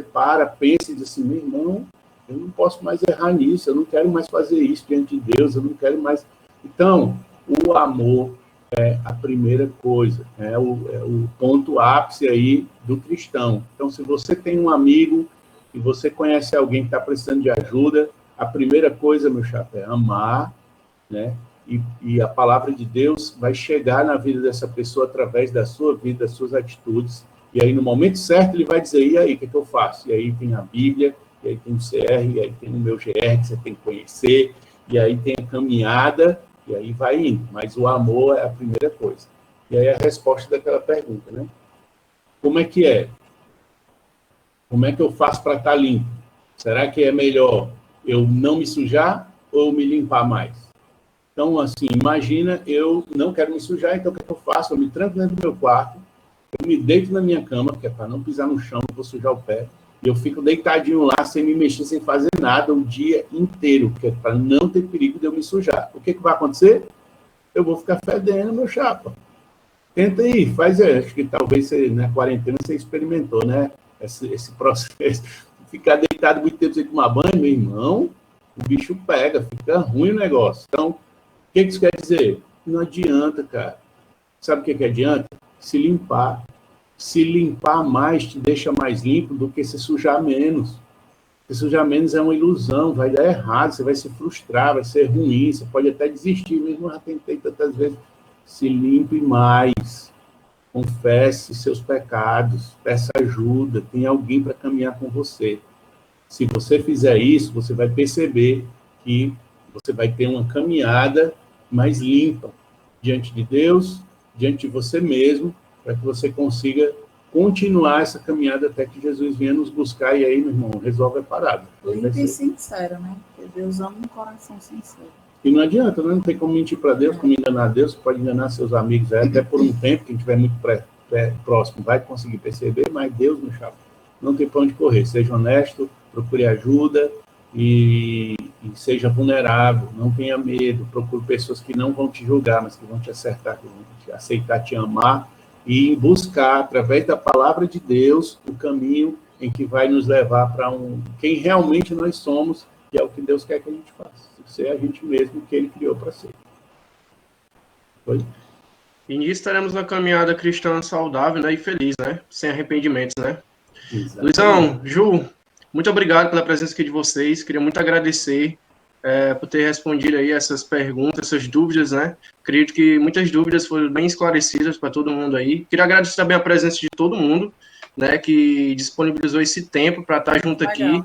pensa e diz assim, meu irmão, eu não posso mais errar nisso, eu não quero mais fazer isso diante de Deus, eu não quero mais... Então, o amor é a primeira coisa, é o ponto ápice aí do cristão. Então, se você tem um amigo e você conhece alguém que está precisando de ajuda, a primeira coisa, meu chapa, é amar, né? E a palavra de Deus vai chegar na vida dessa pessoa através da sua vida, das suas atitudes. E aí, no momento certo, ele vai dizer, e aí, o que eu faço? E aí tem a Bíblia, e aí tem o CR, e aí tem o meu GR, que você tem que conhecer, e aí tem a caminhada, e aí vai indo. Mas o amor é a primeira coisa. E aí a resposta daquela pergunta, né? Como é que é? Como é que eu faço para estar limpo? Será que é melhor eu não me sujar ou me limpar mais? Então, assim, imagina, eu não quero me sujar, então o que eu faço? Eu me tranco dentro do meu quarto, eu me deito na minha cama, que é para não pisar no chão, não vou sujar o pé, e eu fico deitadinho lá, sem me mexer, sem fazer nada, o dia inteiro, que é para não ter perigo de eu me sujar. O que vai acontecer? Eu vou ficar fedendo, meu chapa. Tenta aí, faz, acho que talvez você, na quarentena você experimentou, né? Esse processo. Ficar deitado muito tempo sem tomar banho, meu irmão, o bicho pega, fica ruim o negócio. Então, o que isso quer dizer? Não adianta, cara. Sabe o que adianta? Se limpar. Se limpar mais te deixa mais limpo do que se sujar menos. Se sujar menos é uma ilusão, vai dar errado, você vai se frustrar, vai ser ruim, você pode até desistir, mesmo já tentei tantas vezes. Se limpe mais. Confesse seus pecados, peça ajuda, tem alguém para caminhar com você. Se você fizer isso, você vai perceber que você vai ter uma caminhada mais limpa diante de Deus, diante de você mesmo, para que você consiga continuar essa caminhada até que Jesus venha nos buscar. E aí, meu irmão, resolve a parada. Limpo e sincero, né? Porque Deus ama um coração sincero. E não adianta, né? Não tem como mentir para Deus, como enganar Deus, você pode enganar seus amigos, até por um tempo, quem estiver muito próximo vai conseguir perceber, mas Deus, meu chapa, não tem para onde correr. Seja honesto, procure ajuda e seja vulnerável, não tenha medo, procure pessoas que não vão te julgar, mas que vão te acertar, que vão te aceitar, te amar e buscar, através da palavra de Deus, o caminho em que vai nos levar para quem realmente nós somos, que é o que Deus quer que a gente faça. Ser a gente mesmo que ele criou para ser. Foi? E nisso estaremos na caminhada cristã saudável, né, e feliz, né? Sem arrependimentos, né? Exatamente. Luizão, Ju, muito obrigado pela presença aqui de vocês. Queria muito agradecer por ter respondido aí essas perguntas, essas dúvidas, né? Acredito que muitas dúvidas foram bem esclarecidas para todo mundo aí. Queria agradecer também a presença de todo mundo, né, que disponibilizou esse tempo para estar junto aqui,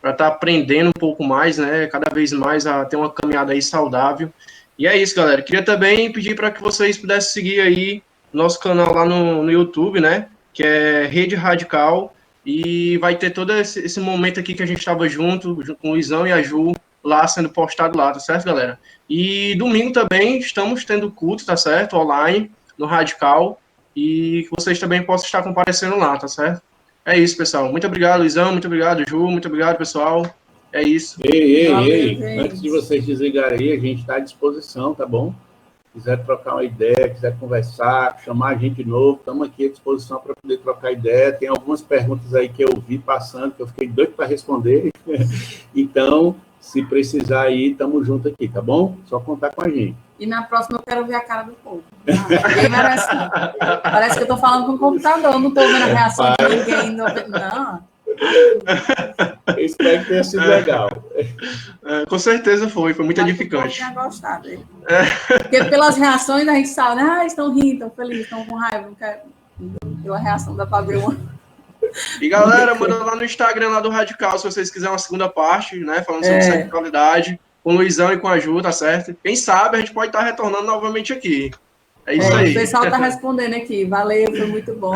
para estar aprendendo um pouco mais, né, cada vez mais a ter uma caminhada aí saudável. E é isso, galera. Queria também pedir para que vocês pudessem seguir aí nosso canal lá no YouTube, né, que é Rede Radical, e vai ter todo esse momento aqui que a gente estava junto com o Luizão e a Ju, lá sendo postado lá, tá certo, galera? E domingo também estamos tendo culto, tá certo, online, no Radical, e que vocês também possam estar comparecendo lá, tá certo? É isso, pessoal. Muito obrigado, Luizão. Muito obrigado, Ju. Muito obrigado, pessoal. É isso. Ei. Antes de vocês desligarem aí, a gente está à disposição, tá bom? Quiser trocar uma ideia, quiser conversar, chamar a gente de novo, estamos aqui à disposição para poder trocar ideia. Tem algumas perguntas aí que eu vi passando, que eu fiquei doido para responder. Então, se precisar aí, estamos juntos aqui, tá bom? Só contar com a gente. E na próxima eu quero ver a cara do povo. Ninguém merece, não. Parece que eu estou falando com o computador, não estou vendo a reação de ninguém. Não. Eu espero que tenha sido legal. Com certeza foi muito edificante. Eu tinha gostado dele. Porque pelas reações a gente sabe, né? Estão rindo, estão felizes, estão com raiva, não quero. Deu a reação da Paveu. E galera, manda lá no Instagram lá do Radical, se vocês quiserem uma segunda parte, né? Falando sobre sexualidade, com o Luizão e com a Ju, tá certo? Quem sabe a gente pode estar retornando novamente aqui. É isso aí. O pessoal tá respondendo aqui. Valeu, foi muito bom.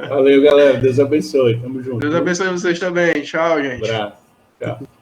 Valeu, galera. Deus abençoe. Tamo junto. Deus abençoe vocês também. Tchau, gente. Um abraço. Tchau.